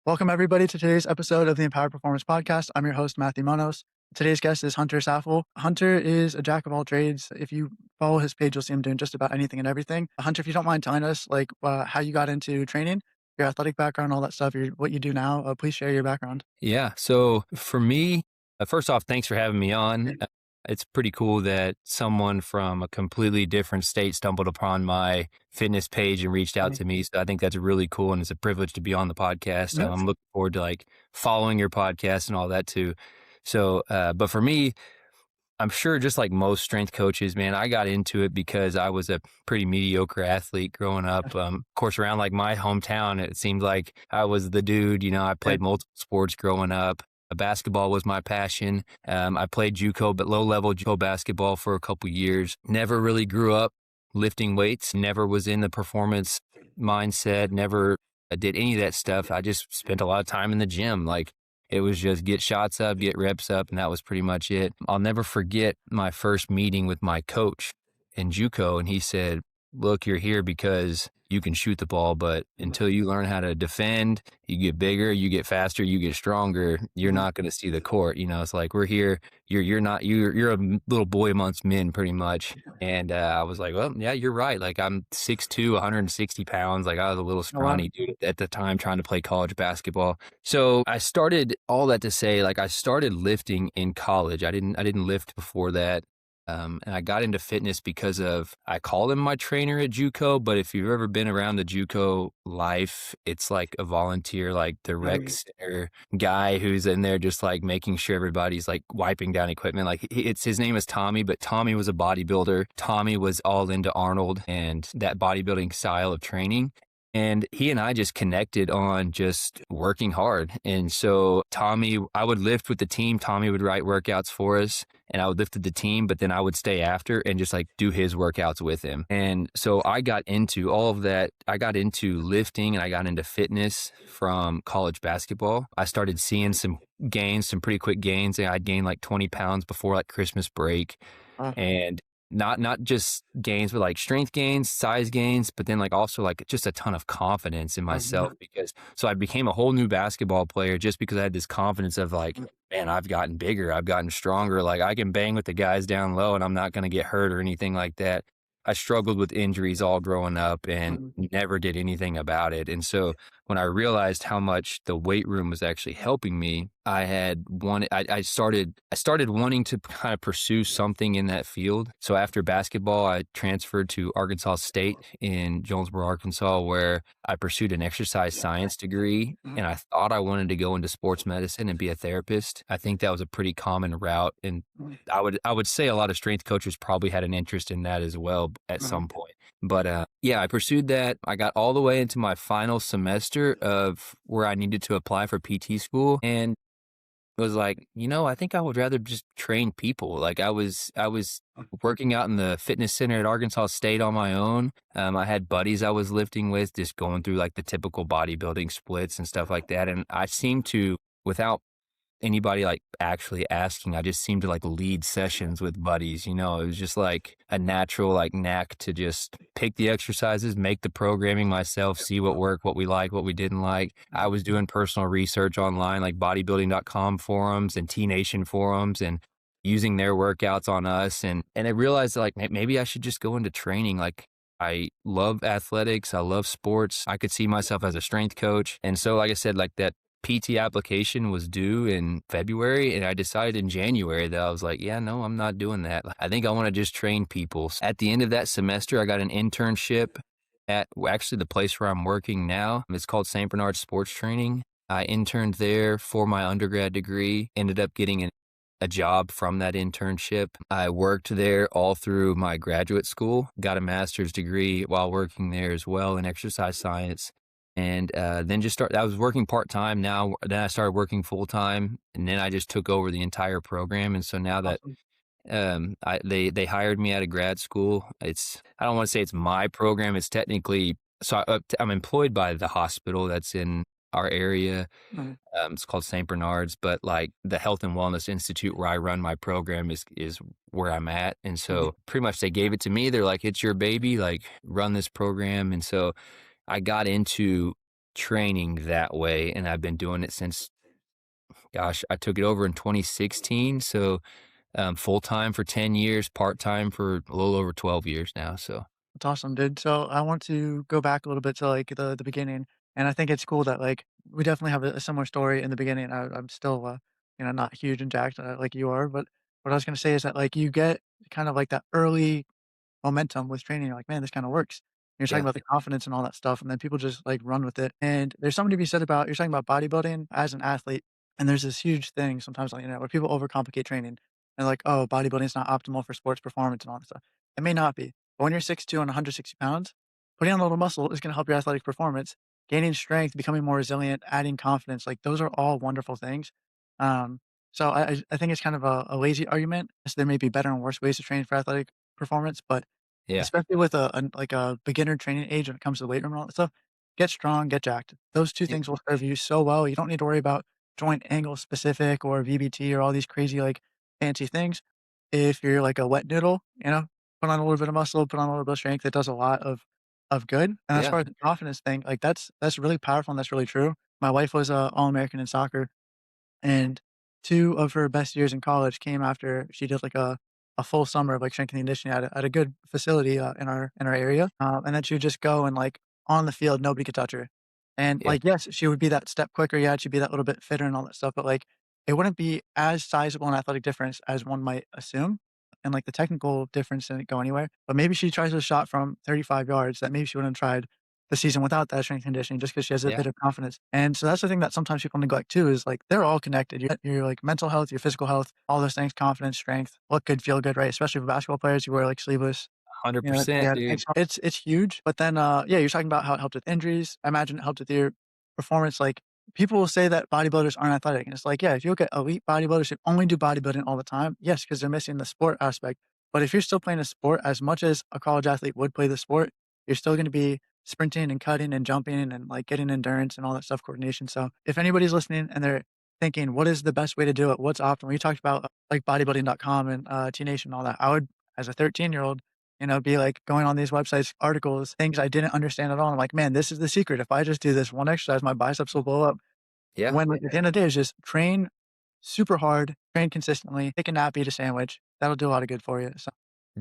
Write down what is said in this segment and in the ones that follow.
Welcome, everybody, to today's episode of the Empowered Performance Podcast. I'm your host, Matthew Monos. Today's guest is Hunter Saffell. Hunter is a jack of all trades. If you follow his page, you'll see him doing just about anything and everything. Hunter, if you don't mind telling us how you got into training, your athletic background, all that stuff, what you do now, please share your background. Yeah. So for me, first off, thanks for having me on. It's pretty cool that someone from a completely different state stumbled upon my fitness page and reached out to me. So I think that's really cool. And it's a privilege to be on the podcast. Yes. I'm looking forward to following your podcast and all that too. So, but for me, I'm sure just like most strength coaches, man, I got into it because I was a pretty mediocre athlete growing up. Of course, around like my hometown, it seemed like I was the dude. I played multiple sports growing up. Basketball was my passion. I played JUCO, but low-level JUCO basketball for a couple years. Never really grew up lifting weights. Never was in the performance mindset. Never did any of that stuff. I just spent a lot of time in the gym. It was just get shots up, get reps up, and that was pretty much it. I'll never forget my first meeting with my coach in JUCO, and he said, look, you're here because you can shoot the ball, but until you learn how to defend, you get bigger, you get faster, you get stronger, you're not going to see the court. It's like, we're here. You're a little boy amongst men pretty much. And I was like, well, yeah, you're right. I'm 6'2", 160 pounds. I was a little scrawny dude at the time trying to play college basketball. So I started, all that to say, I started lifting in college. I didn't lift before that. And I got into fitness because I call him my trainer at JUCO, but if you've ever been around the JUCO life, it's like a volunteer, the rec center guy who's in there just making sure everybody's wiping down equipment. His name is Tommy, but Tommy was a bodybuilder. Tommy was all into Arnold and that bodybuilding style of training. And he and I just connected on just working hard. And so Tommy, I would lift with the team. Tommy would write workouts for us and I would lift with the team, but then I would stay after and just do his workouts with him. And so I got into all of that. I got into lifting and I got into fitness from college basketball. I started seeing some pretty quick gains. I'd gained 20 pounds before Christmas break. And not just gains, but strength gains, size gains, but then also just a ton of confidence in myself so I became a whole new basketball player just because I had this confidence of man, I've gotten bigger, I've gotten stronger. I can bang with the guys down low and I'm not going to get hurt or anything like that. I struggled with injuries all growing up and never did anything about it. And so when I realized how much the weight room was actually helping me, I started wanting to kind of pursue something in that field. So after basketball, I transferred to Arkansas State in Jonesboro, Arkansas, where I pursued an exercise science degree. And I thought I wanted to go into sports medicine and be a therapist. I think that was a pretty common route. And I would say a lot of strength coaches probably had an interest in that as well at some point. But yeah, I pursued that. I got all the way into my final semester of where I needed to apply for PT school. And it was I think I would rather just train people. I was working out in the fitness center at Arkansas State on my own. I had buddies I was lifting with, just going through the typical bodybuilding splits and stuff like that. And I seemed to, without anybody actually asking, I just seemed to lead sessions with buddies. It was just a natural knack to just pick the exercises, make the programming myself, see what worked, what we liked, what we didn't like. I was doing personal research online, bodybuilding.com forums and T Nation forums, and using their workouts on us. And I realized maybe I should just go into training. I love athletics. I love sports. I could see myself as a strength coach. And so, like I said, that PT application was due in February, and I decided in January that I was yeah, no, I'm not doing that. I think I want to just train people. At the end of that semester, I got an internship at actually the place where I'm working now. It's called St. Bernard Sports Training. I interned there for my undergrad degree, ended up getting a job from that internship. I worked there all through my graduate school, got a master's degree while working there as well in exercise science. And then I was working part-time then I started working full-time, and then I just took over the entire program. And so now that they hired me out of grad school, I don't want to say it's my program. It's technically, I'm employed by the hospital that's in our area. It's called St. Bernard's, but the Health and Wellness Institute where I run my program is where I'm at. And so pretty much they gave it to me. They're it's your baby, run this program. And so I got into training that way, and I've been doing it since, gosh, I took it over in 2016, so, full-time for 10 years, part-time for a little over 12 years now, so That's awesome, dude. So I want to go back a little bit to like the beginning, and I think it's cool that like we definitely have a similar story in the beginning. I'm still, not huge and jacked like you are, but what I was gonna say is that like you get kind of like that early momentum with training. You're like, man, this kind of works. You're talking yeah, about the confidence and all that stuff, and then people just like run with it. And there's something to be said about you're talking about bodybuilding as an athlete, and there's this huge thing sometimes on the internet where people overcomplicate training and like, oh, bodybuilding is not optimal for sports performance and all that stuff. It may not be, but when you're 6'2" and 160 pounds, putting on a little muscle is going to help your athletic performance. Gaining strength, becoming more resilient, adding confidence, like those are all wonderful things. Um, so I think it's kind of a lazy argument. So there may be better and worse ways to train for athletic performance, but yeah, especially with like a beginner training age when it comes to the weight room and all that stuff, get strong, get jacked. Those 2 yep, things will serve you so well. You don't need to worry about joint angle specific or VBT or all these crazy, like, fancy things. If you're like a wet noodle, put on a little bit of muscle, put on a little bit of strength, it does a lot of good. And as yeah, far as the confidence thing, like, that's really powerful and that's really true. My wife was a All-American in soccer, and 2 of her best years in college came after she did, like, a full summer of, like, strength and conditioning at a good facility, in our area, and then she would just go and, like, on the field, nobody could touch her. And, yeah, like, yes, she would be that step quicker, yeah, she'd be that little bit fitter and all that stuff, but, like, it wouldn't be as sizable an athletic difference as one might assume, and, like, the technical difference didn't go anywhere, but maybe she tries a shot from 35 yards that maybe she wouldn't have tried the season without that strength and conditioning just because she has a yeah, bit of confidence. And so that's the thing that sometimes people neglect too is like they're all connected. Your like mental health, your physical health, all those things, confidence, strength, look good, feel good, right? Especially for basketball players, you wear like sleeveless. Yeah, 100%, dude. it's huge. But then yeah, you're talking about how it helped with injuries. I imagine it helped with your performance. Like people will say that bodybuilders aren't athletic. And it's like, yeah, if you look at elite bodybuilders who only do bodybuilding all the time, yes, because they're missing the sport aspect. But if you're still playing a sport as much as a college athlete would play the sport, you're still going to be sprinting and cutting and jumping and like getting endurance and all that stuff coordination. So if anybody's listening and they're thinking, what is the best way to do it? What's optimal? You talked about like bodybuilding.com and T Nation and all that. I would, as a 13-year-old, be like going on these websites, articles, things I didn't understand at all. I'm like, man, this is the secret. If I just do this one exercise, my biceps will blow up. Yeah, When like, at the end of the day, is just train super hard, train consistently, take a nap, eat a sandwich. That'll do a lot of good for you. So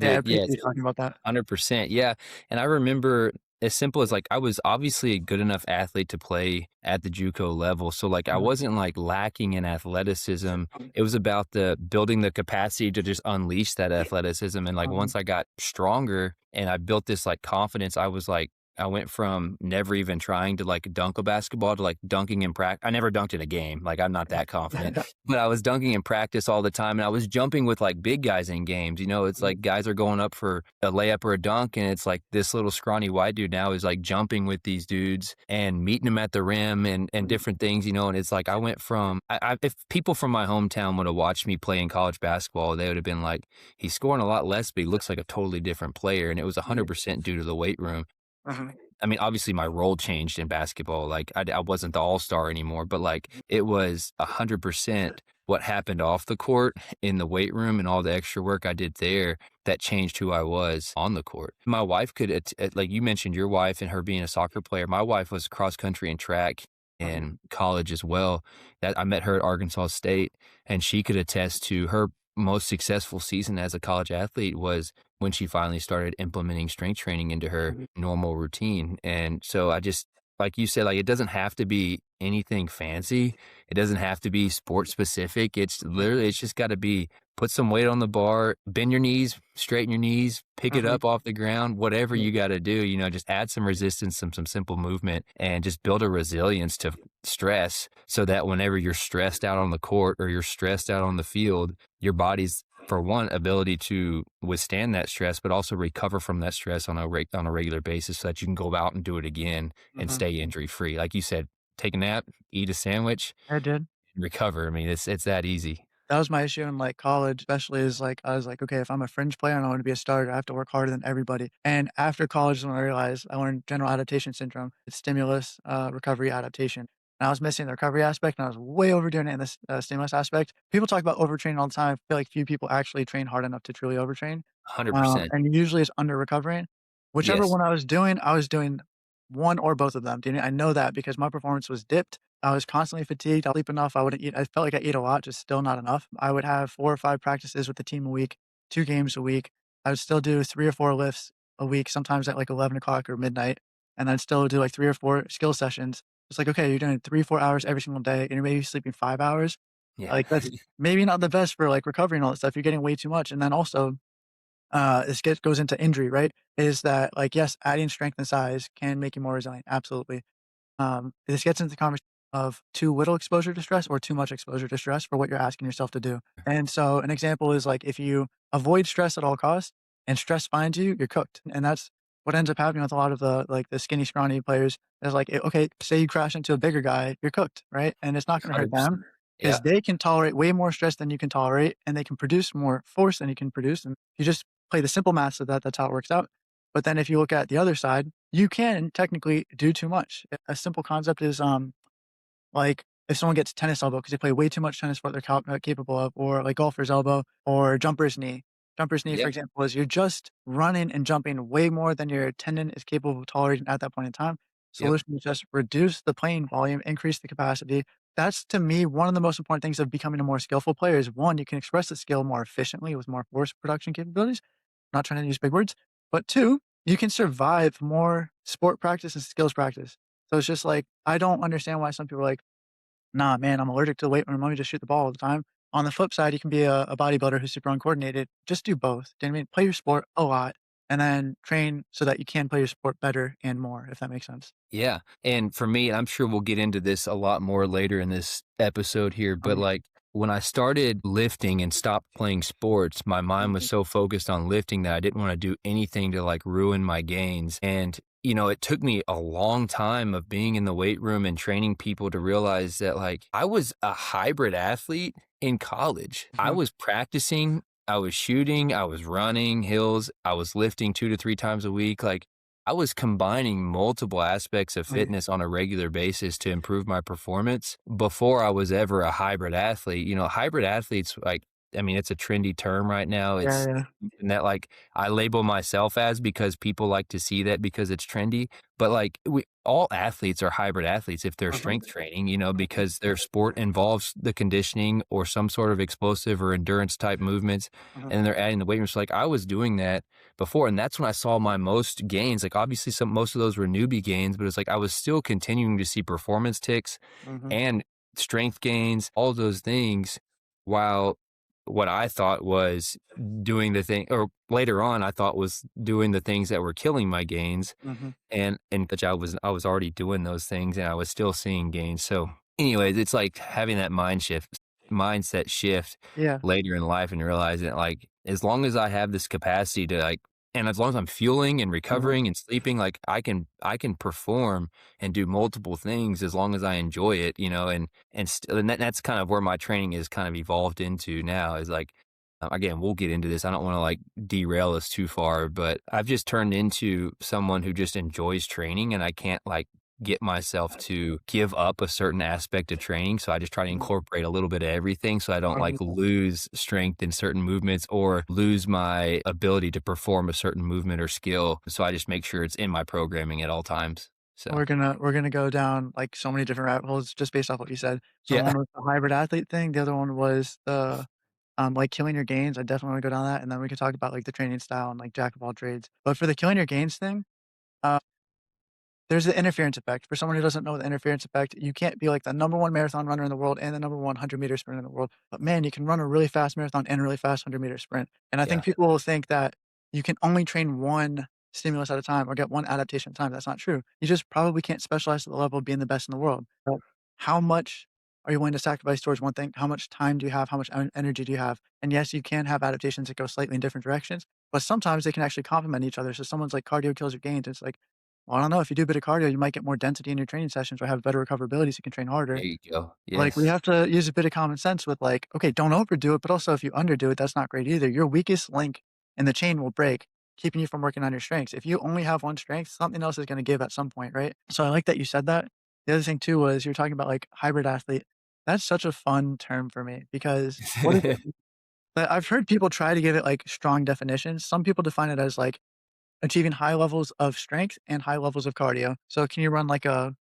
yeah, I dude, appreciate yes. you talking about that. 100%, yeah, and I remember as simple as, like, I was obviously a good enough athlete to play at the JUCO level, so, like, I Mhm. wasn't, like, lacking in athleticism. It was about the building the capacity to just unleash that athleticism, and, like, Mhm. once I got stronger and I built this, like, confidence, I was, like I went from never even trying to, like, dunk a basketball to, like, dunking in prac I never dunked in a game, like, I'm not that confident, but I was dunking in practice all the time, and I was jumping with, like, big guys in games, it's like guys are going up for a layup or a dunk, and it's like this little scrawny white dude now is, like, jumping with these dudes and meeting them at the rim and different things, and it's like I went from if people from my hometown would have watched me play in college basketball, they would have been like, "He's scoring a lot less, but he looks like a totally different player," and it was 100% due to the weight room. Mhm. I mean, obviously my role changed in basketball. Like I wasn't the all-star anymore, but like it was 100% what happened off the court in the weight room and all the extra work I did there that changed who I was on the court. My wife could, like you mentioned your wife and her being a soccer player. My wife was cross country and track Mhm. in college as well. That I met her at Arkansas State and she could attest to her most successful season as a college athlete was when she finally started implementing strength training into her Mhm. normal routine. And so I just, like you said, like it doesn't have to be anything fancy. It doesn't have to be sport specific. It's literally, it's just got to be put some weight on the bar, bend your knees, straighten your knees, pick it Mhm. up off the ground, whatever Mhm. you got to do, just add some resistance, some simple movement and just build a resilience to stress so that whenever you're stressed out on the court or you're stressed out on the field, your body's for one ability to withstand that stress, but also recover from that stress on on a regular basis so that you can go out and do it again and Mhm. stay injury free. Like you said, take a nap, eat a sandwich, I did. and recover. I mean, it's that easy. That was my issue in, like, college, especially is, like, I was like, "Okay, if I'm a fringe player and I wanna be a starter, I have to work harder than everybody." And after college is when I realized I learned general adaptation syndrome. It's stimulus, recovery, adaptation. And I was missing the recovery aspect, and I was way overdoing it in this, stimulus aspect. People talk about overtraining all the time. I feel like few people actually train hard enough to truly overtrain, 100%. and usually it's under recovering. Whichever Yes. one I was doing one or both of them. Do you know I know that because my performance was dipped. I was constantly fatigued. I sleep enough. I wouldn't eat. I felt like I ate a lot, just still not enough. I would have 4 or 5 practices with the team a week, 2 games a week. I would still do 3 or 4 lifts a week, sometimes at like 11 o'clock or midnight, and I'd still do like 3 or 4 skill sessions. It's like, okay, you're doing 3, 4 hours every single day, and you're maybe sleeping 5 hours. Yeah. Like that's maybe not the best for like recovery and all that stuff. You're getting way too much. And then also goes into injury, right? Is that like, yes, adding strength and size can make you more resilient. Absolutely. This gets into the conversation of too little exposure to stress or too much exposure to stress for what you're asking yourself to do. And so an example is like if you avoid stress at all costs and stress finds you, you're cooked. And that's what ends up happening with a lot of the skinny, scrawny players is like, okay, say you crash into a bigger guy, you're cooked, right? And it's not going to hurt them 100%. because Yeah. they can tolerate way more stress than you can tolerate and they can produce more force than you can produce. And you just play the simple maths of that. That's how it works out. But then if you look at the other side, you can technically do too much. A simple concept is, like, if someone gets tennis elbow because they play way too much tennis for what they're capable of, or like golfer's elbow or jumper's knee. Jumper's knee, for Yeah. example, is you're just running and jumping way more than your tendon is capable of tolerating at that point in time. Yep. Solution is just reduce the playing volume, increase the capacity. That's to me one of the most important things of becoming a more skillful player is one, you can express the skill more efficiently with more force production capabilities. Not trying to use big words, but two, you can survive more sport practice and skills practice. So it's just like, I don't understand why some people are like, nah, man, I'm allergic to the weight room. Let me just shoot the ball all the time. On the flip side, you can be a bodybuilder who's super uncoordinated. Just do both. Do you know what I mean? Play your sport a lot and then train so that you can play your sport better and more, if that makes sense. Yeah, and for me, I'm sure we'll get into this a lot more later in this episode here, but, Um, like, when I started lifting and stopped playing sports, my mind was mhm, so focused on lifting that I didn't wanna do anything to, like, ruin my gains, and, it took me a long time of being in the weight room and training people to realize that, like, I was a hybrid athlete in college. I mhm, was practicing, I was shooting, I was running hills, I was lifting 2 to 3 times a week, like, I was combining multiple aspects of right. fitness on a regular basis to improve my performance before I was ever a hybrid athlete. Hybrid athletes, like, I mean, it's a trendy term right now. Yeah, It's yeah. something that like I label myself as because people like to see that because it's trendy. But like all athletes are hybrid athletes if they're Mhm, strength training, mhm, because their sport involves the conditioning or some sort of explosive or endurance type movements. mhm, And they're adding the weight room. So like I was doing that before. And that's when I saw my most gains. Like obviously most of those were newbie gains, but it's like I was still continuing to see performance ticks mhm, and strength gains, all those things, while what I thought was doing the thing or later on I thought was doing the things that were killing my gains mhm. and that I was already doing those things and I was still seeing gains. So anyways, it's like having that mindset shift Yeah. later in life and realizing that like as long as I have this capacity to like and as long as I'm fueling and Mhm, recovering and sleeping, like I can perform and do multiple things as long as I enjoy it, and that's kind of where my training is kind of evolved into now is like again, we'll get into this. I don't want to like derail us too far, but I've just turned into someone who just enjoys training and I can't like get myself to give up a certain aspect of training. So I just try to mhm, incorporate a little bit of everything so I don't like 100%. lose strength in certain movements or lose my ability to perform a certain movement or skill. So I just make sure it's in my programming at all times. So We're gonna go down, like, so many different rabbit holes just based off what you said. So yeah. one was the hybrid athlete thing, the other one was the, like, killing your gains. I definitely wanna go down that, and then we could talk about, like, the training style and, like, jack of all trades. But for the killing your gains thing, uh there's the interference effect. For someone who doesn't know the interference effect, you can't be like the number 1 marathon runner in the world and the number 100-meter sprinter in the world. But man, you can run a really fast marathon and a really fast 100-meter sprint. And I think Yeah. people will think that you can only train one stimulus at a time or get one adaptation at a time. That's not true. You just probably can't specialize to the level of being the best in the world. But how much are you willing to sacrifice towards one thing? How much time do you have? How much energy do you have? And yes, you can have adaptations that go slightly in different directions, but sometimes they can actually complement each other. So someone's like cardio kills your gains. It's like, well, I don't know. If you do a bit of cardio, you might get more density in your training sessions or have better recoverability so you can train harder. There you go. Like, we Yes. have to use a bit of common sense with like, okay, don't overdo it, but also if you underdo it, that's not great either. Your weakest link in the chain will break, keeping you from working on your strengths. If you only have one strength, something else is going to give at some point, right? So I like that you said that. The other thing too was you're talking about like hybrid athlete. That's such a fun term for me because what is it? I've heard people try to give it like strong definitions. Some people define it as like achieving high levels of strength and high levels of cardio. So can you run like a,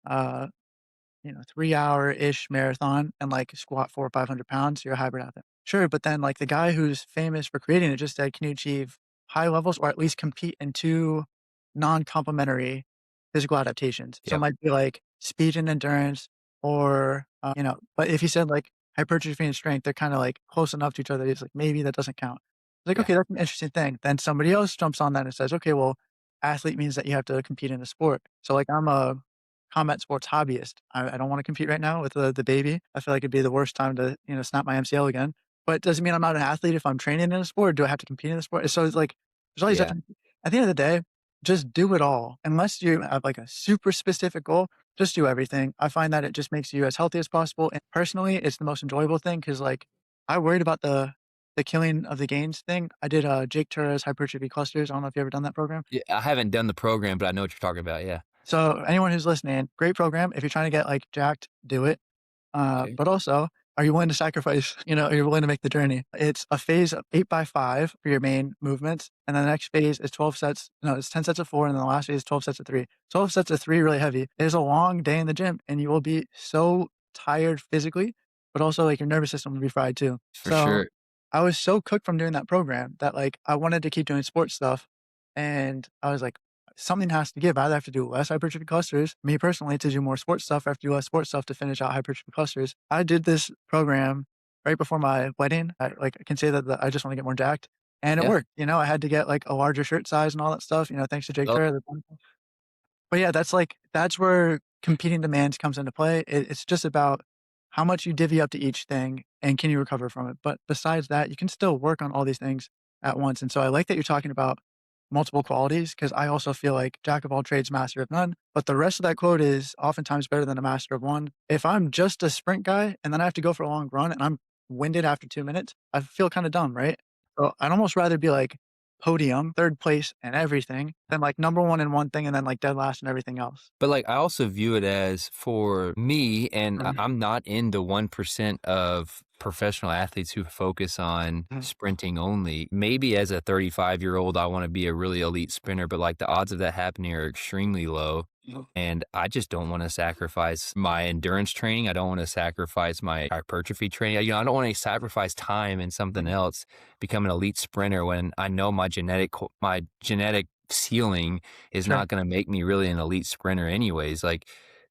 uh, 3-hour-ish marathon and like squat 4 or 500 pounds? You're a hybrid athlete. Sure, but then like the guy who's famous for creating it just said, can you achieve high levels or at least compete in two non-complementary physical adaptations? So it Yep. might be like speed and endurance, or but if you said like hypertrophy and strength, they're kind of like close enough to each other. It's like maybe that doesn't count. It's like, Yeah. okay, that's an interesting thing. Then somebody else jumps on that and says, okay, well, athlete means that you have to compete in a sport. So like I'm a combat sports hobbyist. I don't wanna compete right now with the baby. I feel like it'd be the worst time to, snap my MCL again, but it doesn't mean I'm not an athlete if I'm training in a sport. Do I have to compete in a sport? So it's like, there's all these Yeah. different at the end of the day, just do it all. Unless you have, like, a super specific goal, just do everything. I find that it just makes you as healthy as possible, and personally, it's the most enjoyable thing because like, I worried about the killing of the gains thing. I did, Jake Tura's hypertrophy clusters. I don't know if you ever done that program? Yeah, I haven't done the program, but I know what you're talking about, yeah. So anyone who's listening, great program. If you're trying to get like jacked, do it. Okay. But also, are you willing to sacrifice? Are you willing to make the journey? It's a phase of 8 by 5 for your main movements. And then the next phase is 12 sets. No, it's 10 sets of 4. And then the last phase is 12 sets of 3. 12 sets of 3, really heavy. It is a long day in the gym and you will be so tired physically, but also like your nervous system will be fried too. For So sure. I was so cooked from doing that program that like I wanted to keep doing sports stuff. And I was like, something has to give. I either have to do less hypertrophy clusters. Me personally, to do more sports stuff, I have to do less sports stuff to finish out hypertrophy clusters. I did this program right before my wedding. I can say that I just want to get more jacked, and it Yeah. worked. I had to get like a larger shirt size and all that stuff. Thanks to Jake Well, Turner. But yeah, that's where competing demands comes into play. It's just about how much you divvy up to each thing and can you recover from it. But besides that, you can still work on all these things at once. And so I like that you're talking about multiple qualities because I also feel like jack of all trades, master of none. But the rest of that quote is oftentimes better than a master of one. If I'm just a sprint guy and then I have to go for a long run and I'm winded after 2 minutes, I feel kind of dumb, right? So I'd almost rather be like podium, 3rd place and everything, than like number 1 in one thing and then like dead last in everything else. but, like, I also view it as for me, and Mhm, I'm not in the 1% of professional athletes who focus on mhm, sprinting only. Maybe as a 35-year-old, I wanna be a really elite sprinter, but, like, the odds of that happening are extremely low, mhm, and I just don't wanna sacrifice my endurance training. I don't wanna sacrifice my hypertrophy training. I don't wanna sacrifice time in something mhm, else, become an elite sprinter when I know my genetic ceiling is sure, not gonna make me really an elite sprinter anyways. Like,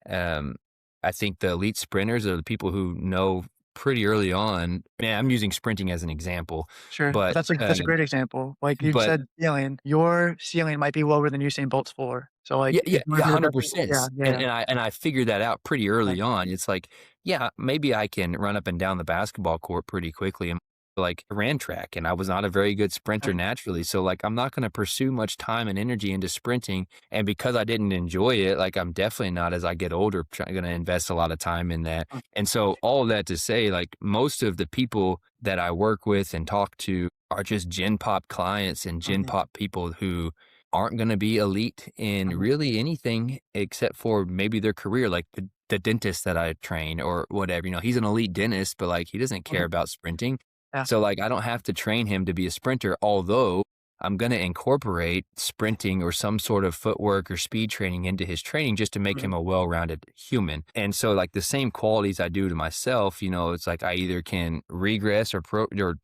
um, I think the elite sprinters are the people who know pretty early on. Man, I'm using sprinting as an example, sure. But but, that's a great example. Like you but said ceiling, your ceiling might be lower than Usain Bolt's floor. So like yeah, if yeah, you wanna yeah, be the best, 100%. yeah, yeah, And yeah, I figured that out pretty right, early on. It's like, yeah, maybe I can run up and down the basketball court pretty quickly and like ran track and I was not a very good sprinter right, naturally. So like I'm not going to pursue much time and energy into sprinting. And because I didn't enjoy it, like I'm definitely not as I get older going to invest a lot of time in that. uh, And so all of that to say, like most of the people that I work with and talk to are just Gen Pop clients and Gen mhm, Pop people who aren't gonna be elite in mhm, really anything except for maybe their career, like the dentist that I train or whatever, he's an elite dentist, but, like, he doesn't care mhm, about sprinting. yeah, So, like, I don't have to train him to be a sprinter, although I'm gonna incorporate sprinting or some sort of footwork or speed training into his training just to make mhm, him a well-rounded human. And so, like, the same qualities I do to myself, it's like I either can regress or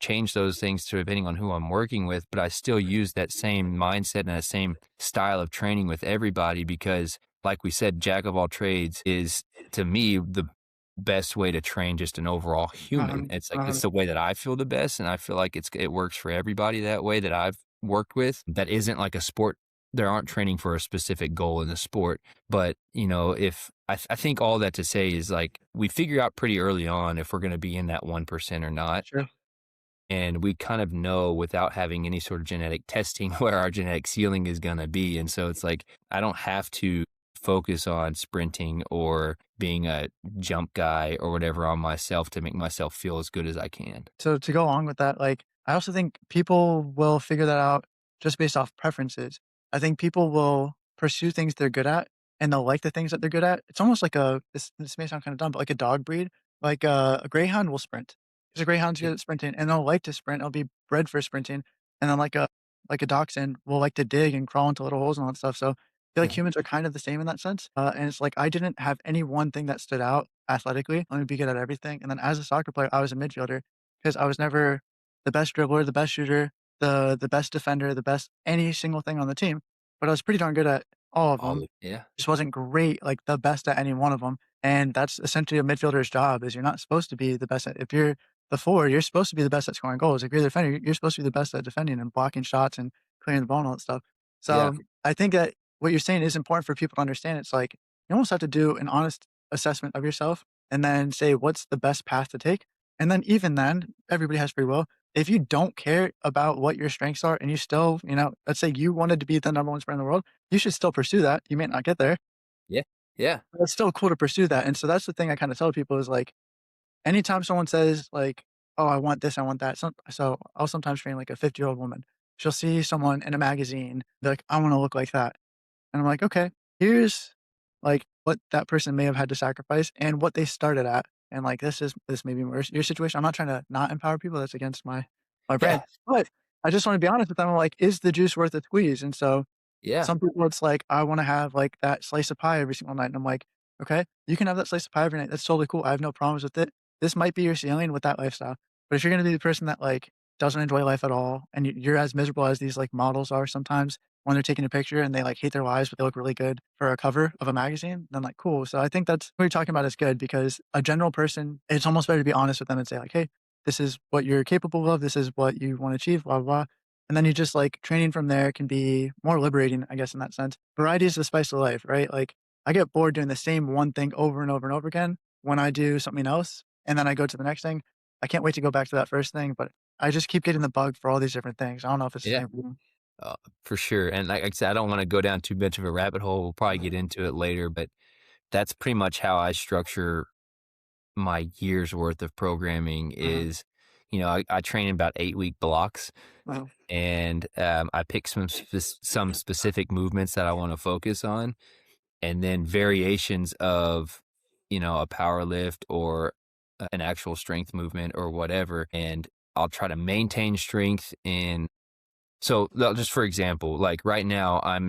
change those things to depending on who I'm working with, but I still use that same mindset and that same style of training with everybody because, like we said, jack of all trades is, to me, the best way to train just an overall human. It's like it's 100, the way that I feel the best, and I feel like it works for everybody that way that I've worked with. That isn't like a sport. There aren't training for a specific goal in the sport, but if I think all that to say is like we figure out pretty early on if we're going to be in that 1% or not, sure. and we kind of know without having any sort of genetic testing where our genetic ceiling is going to be. And so it's like, I don't have to focus on sprinting or being a jump guy or whatever on myself to make myself feel as good as I can. So to go along with that, like, I also think people will figure that out just based off preferences. I think people will pursue things they're good at and they'll like the things that they're good at. It's almost like this may sound kind of dumb, but like a dog breed. Like a greyhound will sprint. Because a greyhound's Yeah. good at sprinting and they'll like to sprint. They'll be bred for sprinting. And then like like a dachshund, will like to dig and crawl into little holes and all that stuff. So I feel like Mhm. humans are kind of the same in that sense. And it's like I didn't have any one thing that stood out athletically. Let me be good at everything. And then as a soccer player, I was a midfielder because I was never the best dribbler, the best shooter, the best defender, the best any single thing on the team. But I was pretty darn good at all of them. Yeah. Just wasn't great, like the best at any one of them. And that's essentially a midfielder's job is you're not supposed to be the best at if you're the forward, you're supposed to be the best at scoring goals. If you're the defender, you're supposed to be the best at defending and blocking shots and clearing the ball and all that stuff. Yeah. So I think that what you're saying is important for people to understand. It's like you almost have to do an honest assessment of yourself and then say what's the best path to take. And then even then, everybody has free will. If you don't care about what your strengths are and you still, let's say you wanted to be the number one sprinter in the world, you should still pursue that. You may not get there, Yeah. Yeah. but it's still cool to pursue that. And so that's the thing I kind of tell people is like, anytime someone says like, "Oh, I want this, I want that," so I'll sometimes train like a 50-year-old woman. She'll see someone in a magazine, be like, "I wanna look like that." And I'm like, "Okay, here's like what that person may have had to sacrifice and what they started at, and like this may be worse your situation." I'm not trying to not empower people, that's against my brand, Yeah. but I just wanna be honest with them, I'm like, "Is the juice worth the squeeze?" And so Yeah. some people, it's like, "I wanna have, like, that slice of pie every single night," and I'm like, "Okay, you can have that slice of pie every night, that's totally cool, I have no problems with it. This might be your ceiling with that lifestyle, but if you're gonna be the person that, like, doesn't enjoy life at all, and you're as miserable as these, like, models are sometimes when they're taking a picture and they, like, hate their lives, but they look really good for a cover of a magazine, then, like, cool." So I think that's what you're talking about is good because a general person, it's almost better to be honest with them and say, like, "Hey, this is what you're capable of, this is what you wanna achieve, blah, blah, blah." And then you just like training from there can be more liberating, I guess, in that sense. Variety is the spice of life, right? Like I get bored doing the same one thing over and over and over again when I do something else. And then I go to the next thing. I can't wait to go back to that first thing, but I just keep getting the bug for all these different things. I don't know if it's the Yeah. same for you. For sure. And like I said, I don't want to go down too much of a rabbit hole. We'll probably get into it later, but that's pretty much how I structure my year's worth of programming Mhm. is, I train in about 8-week blocks Mhm. and I pick some specific movements that I want to focus on and then variations of, a power lift or an actual strength movement or whatever. And I'll try to maintain strength in. So just for example, like right now I'm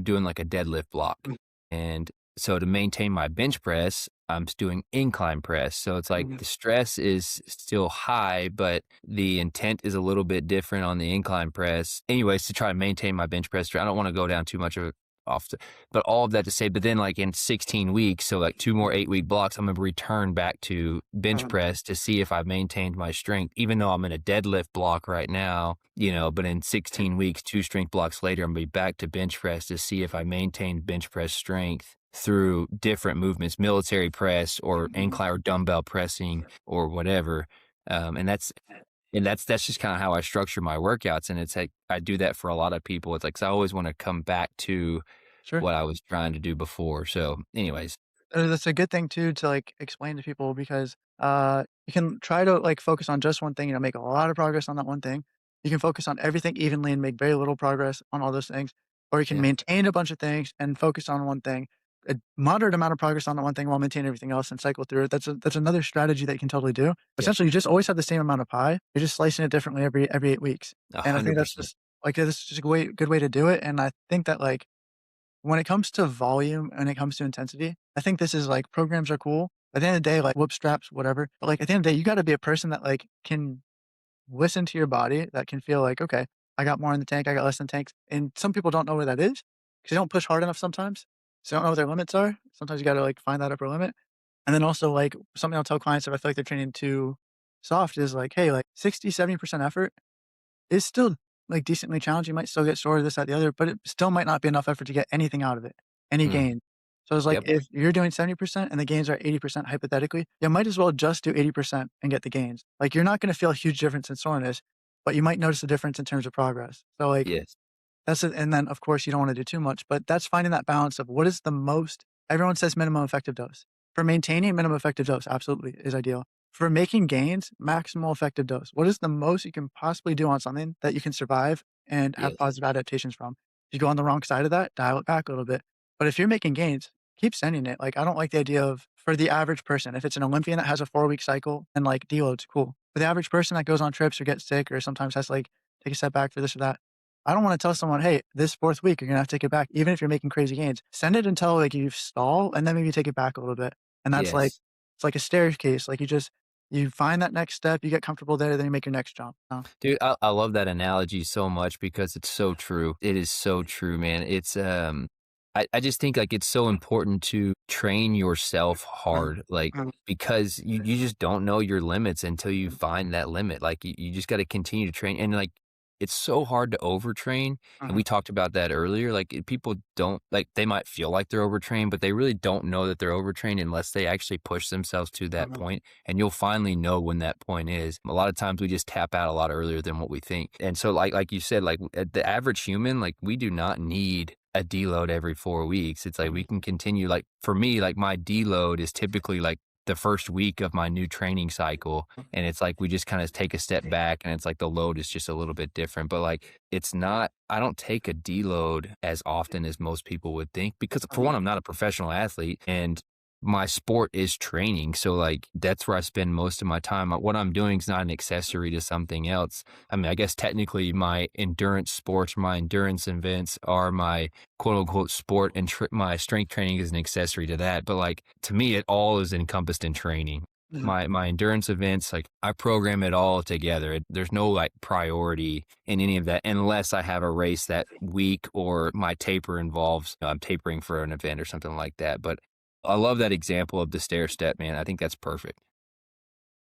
doing like a deadlift block. And so to maintain my bench press, I'm doing incline press. So it's like Mhm. the stress is still high, but the intent is a little bit different on the incline press. Anyways, to try to maintain my bench press, I don't want to go down too much of it but all of that to say, but then like in 16 weeks, so like two more 8-week blocks, I'm going to return back to bench Mhm. press to see if I've maintained my strength, even though I'm in a deadlift block right now, but in 16 weeks, two strength blocks later, I'm going to be back to bench press to see if I maintained bench press strength through different movements, military press or Mhm. incline or dumbbell pressing or whatever. And that's just kind of how I structure my workouts. And it's like, I do that for a lot of people. It's like, 'cause I always want to come back to Sure. what I was trying to do before. So anyways, That's a good thing too to like explain to people because you can try to like focus on just one thing, make a lot of progress on that one thing. You can focus on everything evenly and make very little progress on all those things. Or you can yeah, maintain a bunch of things and focus on one thing, a moderate amount of progress on the one thing while maintaining everything else and cycle through it. That's another strategy that you can totally do. yeah, Essentially, you just always have the same amount of pie. You're just slicing it differently every 8 weeks. And I think that's 100%. just like that's just a good way to do it. And I think that like when it comes to volume and it comes to intensity, I think this is like programs are cool. At the end of the day, like whoop straps, whatever. But like at the end of the day, you got to be a person that like can listen to your body, that can feel like, okay, I got more in the tank, I got less in the tanks. And some people don't know where that is because they don't push hard enough sometimes. So they don't know what their limits are. Sometimes you got to like find that upper limit. And then also like something I'll tell clients if I feel like they're training too soft is like, hey, like 60, 70% effort is still, like, decently challenging, you might still get sore, this, that, the other, but it still might not be enough effort to get anything out of it, any Mm, gain. So it's like, yep. if you're doing 70% and the gains are 80% hypothetically, you might as well just do 80% and get the gains. Like, you're not gonna feel a huge difference in soreness, but you might notice a difference in terms of progress. So, like, Yes. that's it, and then, of course, you don't wanna do too much, but that's finding that balance of what is the most everyone says minimum effective dose. For maintaining minimum effective dose, absolutely, is ideal. For making gains, maximal effective dose. What is the most you can possibly do on something that you can survive and have Yes. positive adaptations from? If you go on the wrong side of that, dial it back a little bit. But if you're making gains, keep sending it. Like, I don't like the idea of for the average person, if it's an Olympian that has a 4-week cycle and, like, deloads, cool. For the average person that goes on trips or gets sick or sometimes has to, like, take a step back for this or that, I don't wanna tell someone, "Hey, this 4th week, you're gonna have to take it back," even if you're making crazy gains. Send it until, like, you stall, and then maybe take it back a little bit. And that's like Yes. it's like a staircase, like, you find that next step, you get comfortable there, then you make your next jump, Dude, I love that analogy so much because it's so true. It is so true, man. I just think like it's so important to train yourself Mhm, hard, like mhm, because you just don't know your limits until you find that limit. Like you just got to continue to train. And like it's so hard to overtrain. And mhm, we talked about that earlier. Like people don't like they might feel like they're overtrained, but they really don't know that they're overtrained unless they actually push themselves to that mhm, point. And you'll finally know when that point is. A lot of times we just tap out a lot earlier than what we think. And so like you said, like the average human, like we do not need a deload every 4 weeks. It's like mhm, we can continue. Like for me, like my deload is typically like the first week of my new training cycle. And it's like we just kind of take a step back and it's like the load is just a little bit different. But like it's not, I don't take a deload as often as most people would think because for mhm, one, I'm not a professional athlete and my sport is training. So like that's where I spend most of my time. What I'm doing is not an accessory to something else. I mean, I guess technically my endurance sports, my endurance events are my quote unquote sport and my strength training is an accessory to that. But like to me, it all is encompassed in training. mhm. My endurance events, like I program it all together. There's no like priority in any of that unless I have a race that week or my taper involves, I'm tapering for an event or something like that. But I love that example of the stair step, man. I think that's perfect.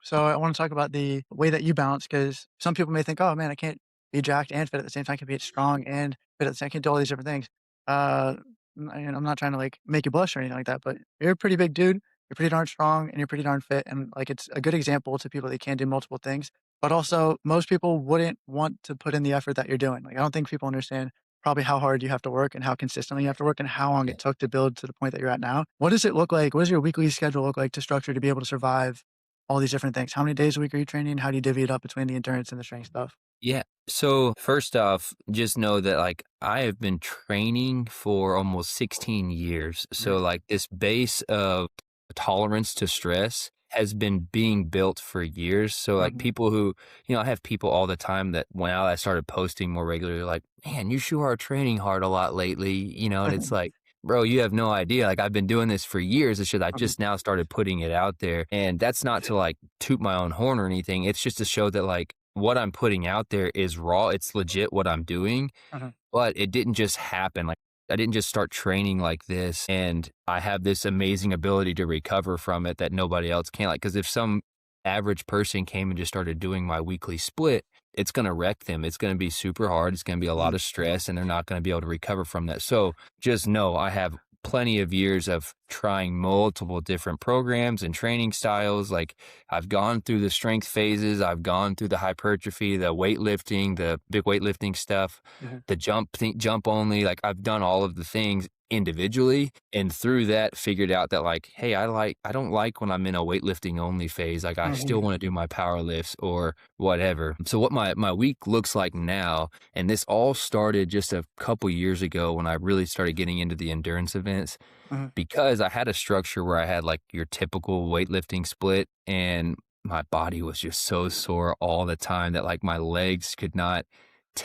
So I want to talk about the way that you balance because some people may think, "Oh man, I can't be jacked and fit at the same time. I can be strong and fit at the same. I can do all these different things." Uh, and I'm not trying to like make you blush or anything like that, but you're a pretty big dude. You're pretty darn strong and you're pretty darn fit, and like it's a good example to people that can do multiple things. But also, most people wouldn't want to put in the effort that you're doing. Like I don't think people understand probably how hard you have to work and how consistently you have to work and how long Yeah. it took to build to the point that you're at now. What does it look like? What does your weekly schedule look like to structure to be able to survive all these different things? How many days a week are you training? How do you divvy it up between the endurance and the strength stuff? Yeah. So first off, just know that like I have been training for almost 16 years. Mhm, So like this base of tolerance to stress has been being built for years. So like mhm, people who, I have people all the time that when I started posting more regularly, like, man, you sure are training hard a lot lately, and it's mhm, like, bro, you have no idea. Like I've been doing this for years. It's just I mhm, just now started putting it out there. And that's not to like toot my own horn or anything. It's just to show that like what I'm putting out there is raw. It's legit what I'm doing, mhm, but it didn't just happen. Like I didn't just start training like this and I have this amazing ability to recover from it that nobody else can. Like, cause if some average person came and just started doing my weekly split, it's going to wreck them. It's going to be super hard. It's going to be a lot mhm, of stress and they're not going to be able to recover from that. So just know I have plenty of years of trying multiple different programs and training styles. Like I've gone through the strength phases, I've gone through the hypertrophy, the weightlifting, the big weightlifting stuff, mhm, the jump only. Like I've done all of the things individually and through that figured out that like, hey, I don't like when I'm in a weightlifting only phase. Like I still mhm, want to do my power lifts or whatever. So what my week looks like now, and this all started just a couple years ago when I really started getting into the endurance events mhm, because I had a structure where I had like your typical weightlifting split and my body was just so sore all the time that like my legs could not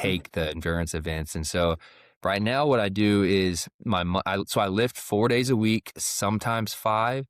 mhm, take the endurance events. And so right now what I do is so I lift 4 days a week, sometimes five.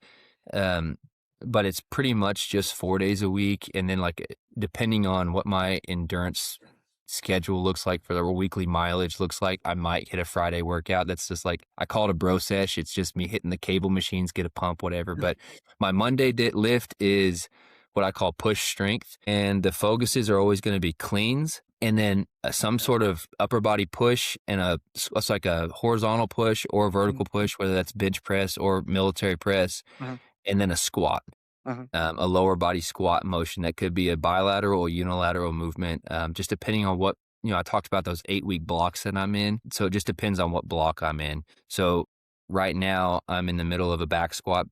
Um, but it's pretty much just 4 days a week. And then like depending on what my endurance schedule looks like for the weekly mileage looks like, I might hit a Friday workout. That's just like I call it a bro sesh. It's just me hitting the cable machines, get a pump, whatever. mhm, But my Monday lift is what I call push strength, and the focuses are always going to be cleans. And then some sort of upper body push and it's like a horizontal push or a mhm, vertical push, whether that's bench press or military press, mhm, and then a squat, mhm, a lower body squat motion that could be a bilateral or unilateral movement, just depending on what, I talked about those 8 week blocks that I'm in. So it just depends on what block I'm in. So right now I'm in the middle of a back squat.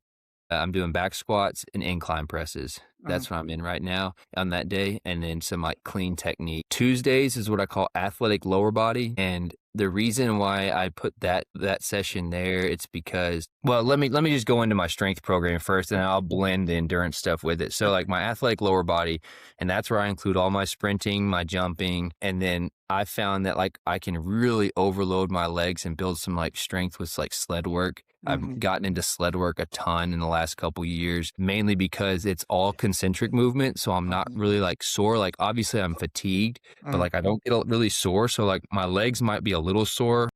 I'm doing back squats and incline presses. mhm, That's what I'm in right now on that day. And then some like clean technique. Tuesdays is what I call athletic lower body. And The reason why I put that session there, it's because well, let me just go into my strength program first, and I'll blend the endurance stuff with it. So, like, my athletic lower body, and that's where I include all my sprinting, my jumping, and then I found that, like, I can really overload my legs and build some, like, strength with, like, sled work. I've Mhm, gotten into sled work a ton in the last couple years, mainly because it's all concentric movement, so I'm not mhm, really, like, sore. Like, obviously, I'm fatigued, but, mhm, like, I don't get really sore, so, like, my legs might be a little sore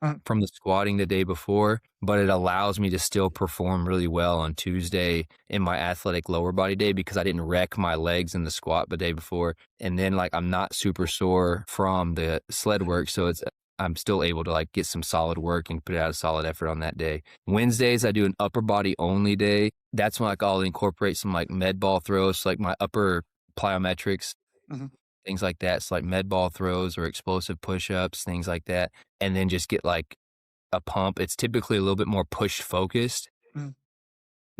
mhm, from the squatting the day before, but it allows me to still perform really well on Tuesday in my athletic lower body day because I didn't wreck my legs in the squat the day before. And then, like, I'm not super sore from the sled work, so I'm still able to, like, get some solid work and put out a solid effort on that day. Wednesdays, I do an upper body only day. That's when, like, I'll incorporate some, like, med ball throws, like my upper plyometrics, mhm, things like that. So, like, med ball throws or explosive push-ups, things like that, and then just get, like, a pump. It's typically a little bit more push focused, mhm,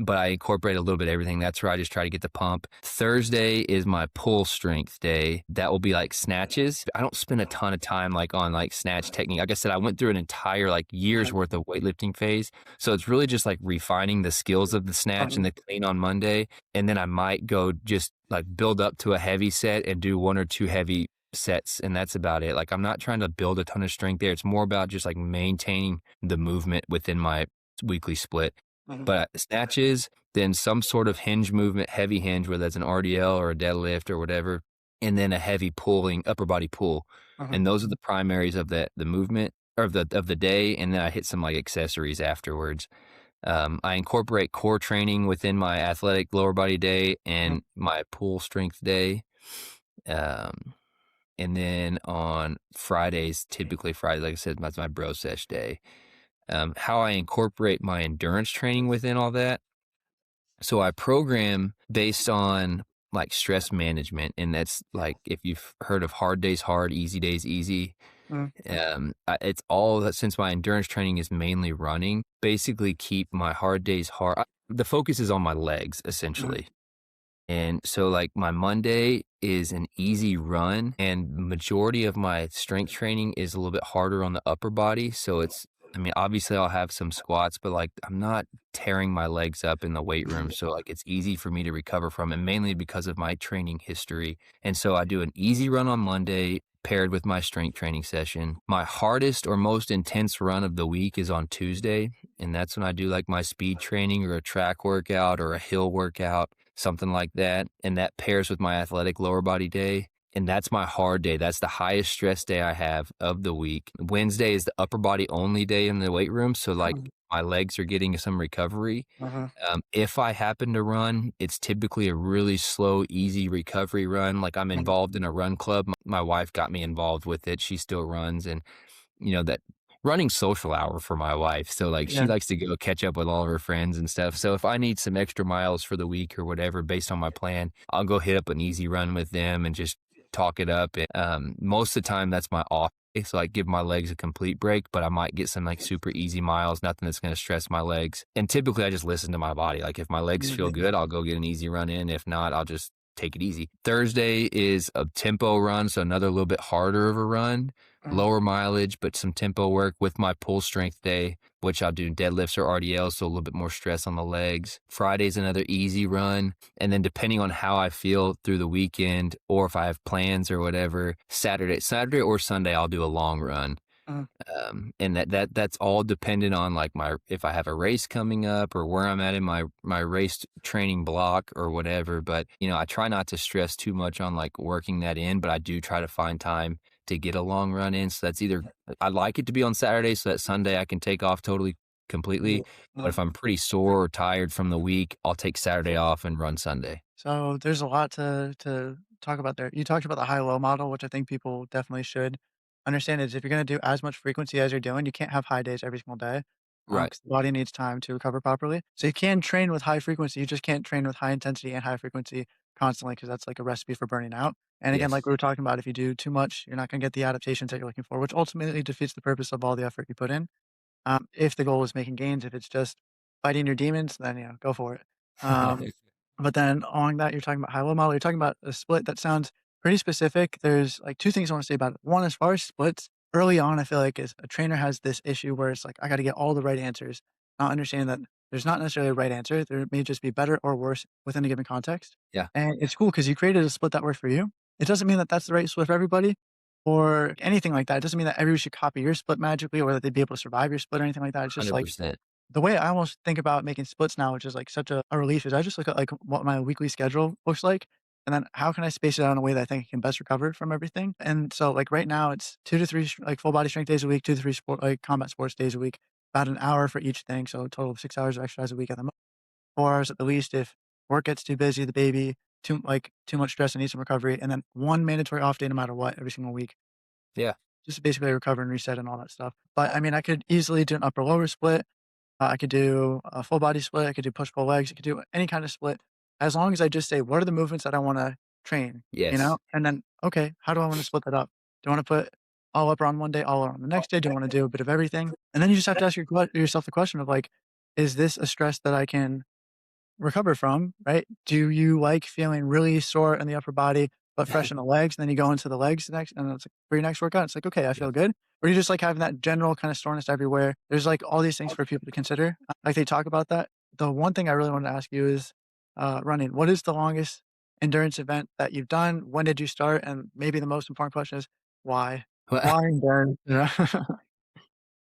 but I incorporate a little bit of everything. That's where I just try to get the pump. Thursday is my pull strength day. That will be like snatches. I don't spend a ton of time like on like snatch technique. Like I said, I went through an entire like year's worth of weightlifting phase. So it's really just like refining the skills of the snatch and mhm, the clean on Monday. And then I might go just like build up to a heavy set and do one or two heavy sets, and that's about it. Like, I'm not trying to build a ton of strength there. It's more about just like maintaining the movement within my weekly split. mhm, But snatches, then some sort of hinge movement, heavy hinge, whether that's an RDL or a deadlift or whatever, and then a heavy pulling upper body pull. mhm, And those are the primaries of the movement or of the day, and then I hit some like accessories afterwards. I incorporate core training within my athletic lower body day mhm, and my pull strength day. Um, and then on Fridays, typically Fridays, like I said, that's my bro sesh day. How I incorporate my endurance training within all that. So I program based on like stress management. And that's like, if you've heard of hard days hard, easy days easy. mhm, It's all that since my endurance training is mainly running, basically keep my hard days hard. The focus is on my legs mhm, essentially. And so, like, my Monday is an easy run, and majority of my strength training is a little bit harder on the upper body. So I mean, obviously, I'll have some squats, but like, I'm not tearing my legs up in the weight room. So, like, it's easy for me to recover from, and mainly because of my training history. And so, I do an easy run on Monday. Paired with my strength training session. My hardest or most intense run of the week is on Tuesday. And that's when I do like my speed training or a track workout or a hill workout, something like that. And that pairs with my athletic lower body day. And that's my hard day. That's the highest stress day I have of the week. Wednesday is the upper body only day in the weight room. So, like, mhm, my legs are getting some recovery. mhm, If I happen to run, it's typically a really slow, easy recovery run. Like, I'm mhm. involved in a run club. My wife got me involved with it. She still runs. And that running social hour for my wife. So, like, she Yeah, likes to go catch up with all of her friends and stuff. So if I need some extra miles for the week or whatever based on my plan, I'll go hit up an easy run with them and just talk it up. And, most of the time that's my off day, so I give my legs a complete break, but I might get some like super easy miles, nothing that's going to stress my legs. And typically I just listen to my body. Like, if my legs feel mhm, good, I'll go get an easy run in. If not, I'll just take it easy. Thursday is a tempo run, so another little bit harder of a run, mhm, lower mileage, but some tempo work with my pull strength day, which I'll do deadlifts or RDLs, so a little bit more stress on the legs. Friday's another easy run. And then depending on how I feel through the weekend or if I have plans or whatever, Saturday or Sunday, I'll do a long run. mhm, And that's all dependent on like my if I have a race coming up or where I'm at in my race training block or whatever. But I try not to stress too much on like working that in, but I do try to find time to get a long run in. So that's either I like it to be on Saturday so that Sunday I can take off totally completely. But mhm. if I'm pretty sore or tired from the week, I'll take Saturday off and run Sunday. So there's a lot to talk about there. You talked about the high-low model, which I think people definitely should understand is if you're gonna do as much frequency as you're doing, you can't have high days every single day, Right. 'cause the body needs time to recover properly. So you can train with high frequency, you just can't train with high intensity and high frequency constantly because that's like a recipe for burning out. And again, like Yes. we were talking about, if you do too much, you're not gonna get the adaptations that you're looking for, which ultimately defeats the purpose of all the effort you put in. If the goal is making gains, if it's just fighting your demons, then, go for it. But then on that, you're talking about high-low model, you're talking about a split that sounds pretty specific. There's, like, 2 things I wanna say about it. One, as far as splits, early on, I feel like is a trainer has this issue where it's like, I gotta get all the right answers, not understanding that there's not necessarily a right answer. There may just be better or worse within a given context. Yeah, And it's cool because you created a split that works for you. It doesn't mean that that's the right split for everybody or anything like that. It doesn't mean that everybody should copy your split magically or that they'd be able to survive your split or anything like that. It's just like 100%. the way I almost think about making splits now, which is like such a relief, is I just look at like what my weekly schedule looks like. And then how can I space it out in a way that I think I can best recover from everything? And so like right now it's 2 to 3 like full body strength days a week, 2 to 3 sport like combat sports days a week, about an hour for each thing. So a total of 6 hours of exercise a week at the most, 4 hours at the least if work gets too busy, the baby, too much stress and needs some recovery, and then one mandatory off day no matter what every single week. Yeah. Just to basically recover and reset and all that stuff. But I mean I could easily do an upper lower split. I could do a full body split. I could do push pull legs. I could do any kind of split as long as I just say, what are the movements that I want to train, Yes. And then, okay, how do I want to split that up? Do I want to put all upper on one day, all on the next day? Do I want to do a bit of everything? And then you just have to ask yourself the question of like, is this a stress that I can recover from, right? Do you like feeling really sore in the upper body, but fresh in the legs? And then you go into the legs next, and it's like for your next workout, it's like, okay, I Yeah. feel good. Or you just like having that general kind of soreness everywhere. There's like all these things for people to consider. Like they talk about that. The one thing I really want to ask you is running. What is the longest endurance event that you've done? When did you start? And maybe the most important question is why? Well, Why endurance? Yeah.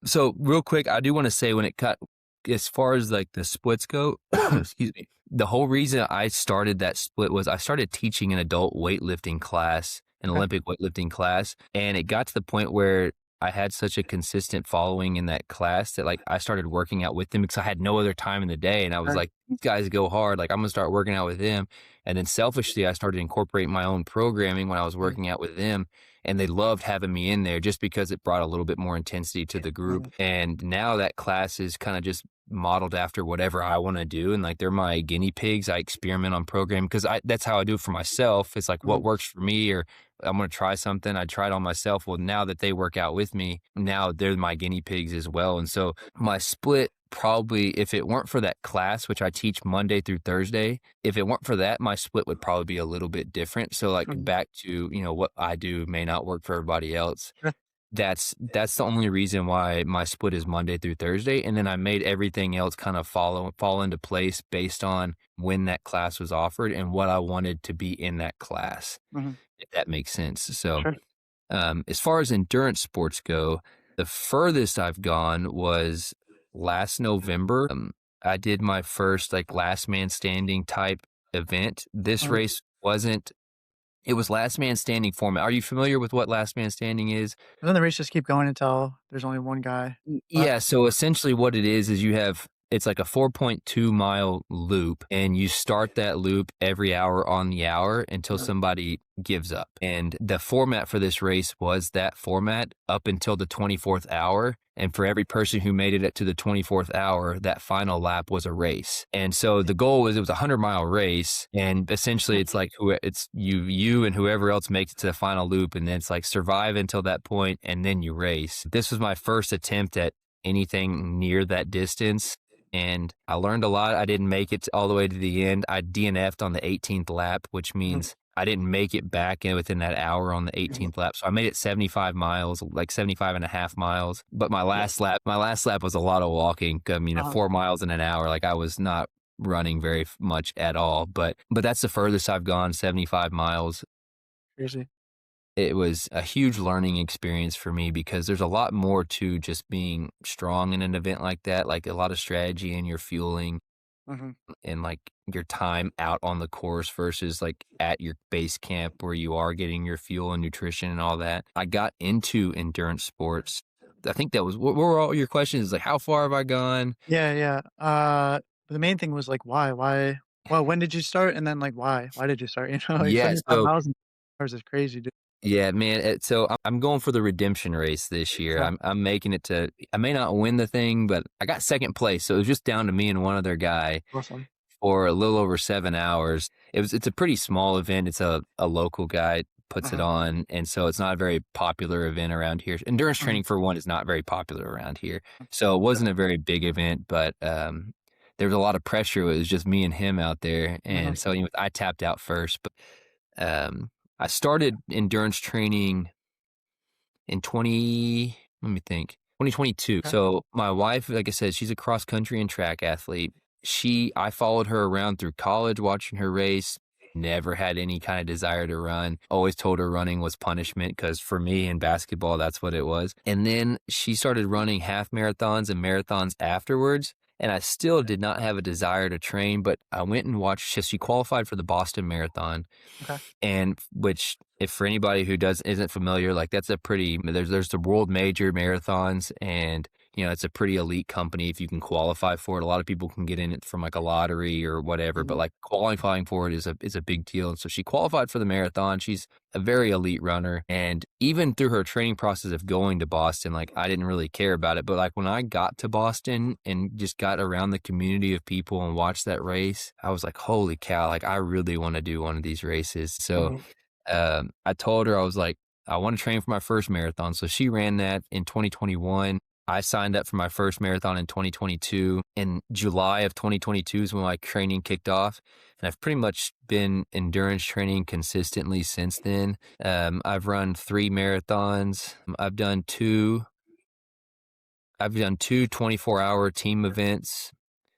so real quick, I do want to say when it cut as far as like the splits go, excuse me. The whole reason I started that split was I started teaching an adult weightlifting class, an Okay. Olympic weightlifting class, and it got to the point where I had such a consistent following in that class that like I started working out with them because I had no other time in the day, and I was Sure. like, these guys go hard, like I'm gonna start working out with them. And then selfishly, I started incorporating my own programming when I was Mhm. working out with them, and they loved having me in there just because it brought a little bit more intensity to the group. Mhm. And now that class is kind of just modeled after whatever I want to do. And like they're my guinea pigs. I experiment on programming because that's how I do it for myself. It's like what Mhm. works for me, or I'm going to try something. I tried on myself. Well, now that they work out with me, now they're my guinea pigs as well. And so my split probably, if it weren't for that class, which I teach Monday through Thursday, if it weren't for that, my split would probably be a little bit different. So like Mhm. back to, what I do may not work for everybody else. Sure. That's the only reason why my split is Monday through Thursday, and then I made everything else kind of fall into place based on when that class was offered and what I wanted to be in that class, Mhm. if that makes sense. So, Sure. as far as endurance sports go, the furthest I've gone was last November. I did my first like last man standing type event. This Mhm. race wasn't. It was last man standing format. Are you familiar with what last man standing is? And then the race just keep going until there's only one guy left. Yeah, so essentially what it is you have it's like a 4.2 mile loop, and you start that loop every hour on the hour until Mhm. somebody gives up. And the format for this race was that format up until the 24th hour. And for every person who made it to the 24th hour, that final lap was a race. And so the goal was it was a 100-mile race, and essentially it's like it's you and whoever else makes it to the final loop, and then it's like survive until that point, and then you race. This was my first attempt at anything near that distance, and I learned a lot. I didn't make it all the way to the end. I DNF'd on the 18th lap, which Mhm. means I didn't make it back in within that hour on the Mhm. 18th lap. So I made it 75 miles, like 75 and a half miles. But Yeah. my last lap was a lot of walking. I mean, Uh-huh. 4 miles in an hour, like I was not running very much at all. But that's the furthest I've gone, 75 miles. Crazy. It was a huge learning experience for me because there's a lot more to just being strong in an event like that, like a lot of strategy in your fueling Mhm. and like your time out on the course versus like at your base camp where you are getting your fuel and nutrition and all that. I got into endurance sports. I think that was what were all your questions? Like, how far have I gone? Yeah, yeah. The main thing was like, why? Why? Well, when did you start? And then like, why? Why did you start? Like Yeah. 75 So miles in hours is crazy, dude. yeah, man. So I'm going for the redemption race this year. Okay. I'm making it to. I may not win the thing, but I got second place, so it was just down to me and one other guy Awesome. for a little over 7 hours. It's a pretty small event. It's a local guy puts it Uh-huh. on, and so it's not a very popular event around here. Endurance Mhm. training for one is not very popular around here, so it wasn't a very big event, but there was a lot of pressure. It was just me and him out there, Mhm. and so I tapped out first, but um, I started endurance training in 2022. Okay. So my wife, like I said, she's a cross country and track athlete. I followed her around through college, watching her race. Never had any kind of desire to run. Always told her running was punishment because for me in basketball, that's what it was. And then she started running half marathons and marathons afterwards. And I still did not have a desire to train, but I went and watched. She qualified for the Boston Marathon, Okay. and which, if for anybody who isn't familiar, like that's a pretty there's the world major marathons, and it's a pretty elite company if you can qualify for it. A lot of people can get in it from like a lottery or whatever, but Mhm. like qualifying for it is a big deal. And so she qualified for the marathon. She's a very elite runner, and even through her training process of going to Boston, like I didn't really care about it, but like when I got to Boston and just got around the community of people and watched that race, I was like, holy cow, like I really want to do one of these races. So Mhm. I told her, I was like, I want to train for my first marathon. So she ran that in 2021. I signed up for my first marathon in 2022. In July of 2022 is when my training kicked off. And I've pretty much been endurance training consistently since then. I've run 3 marathons. I've done two 24-hour team events.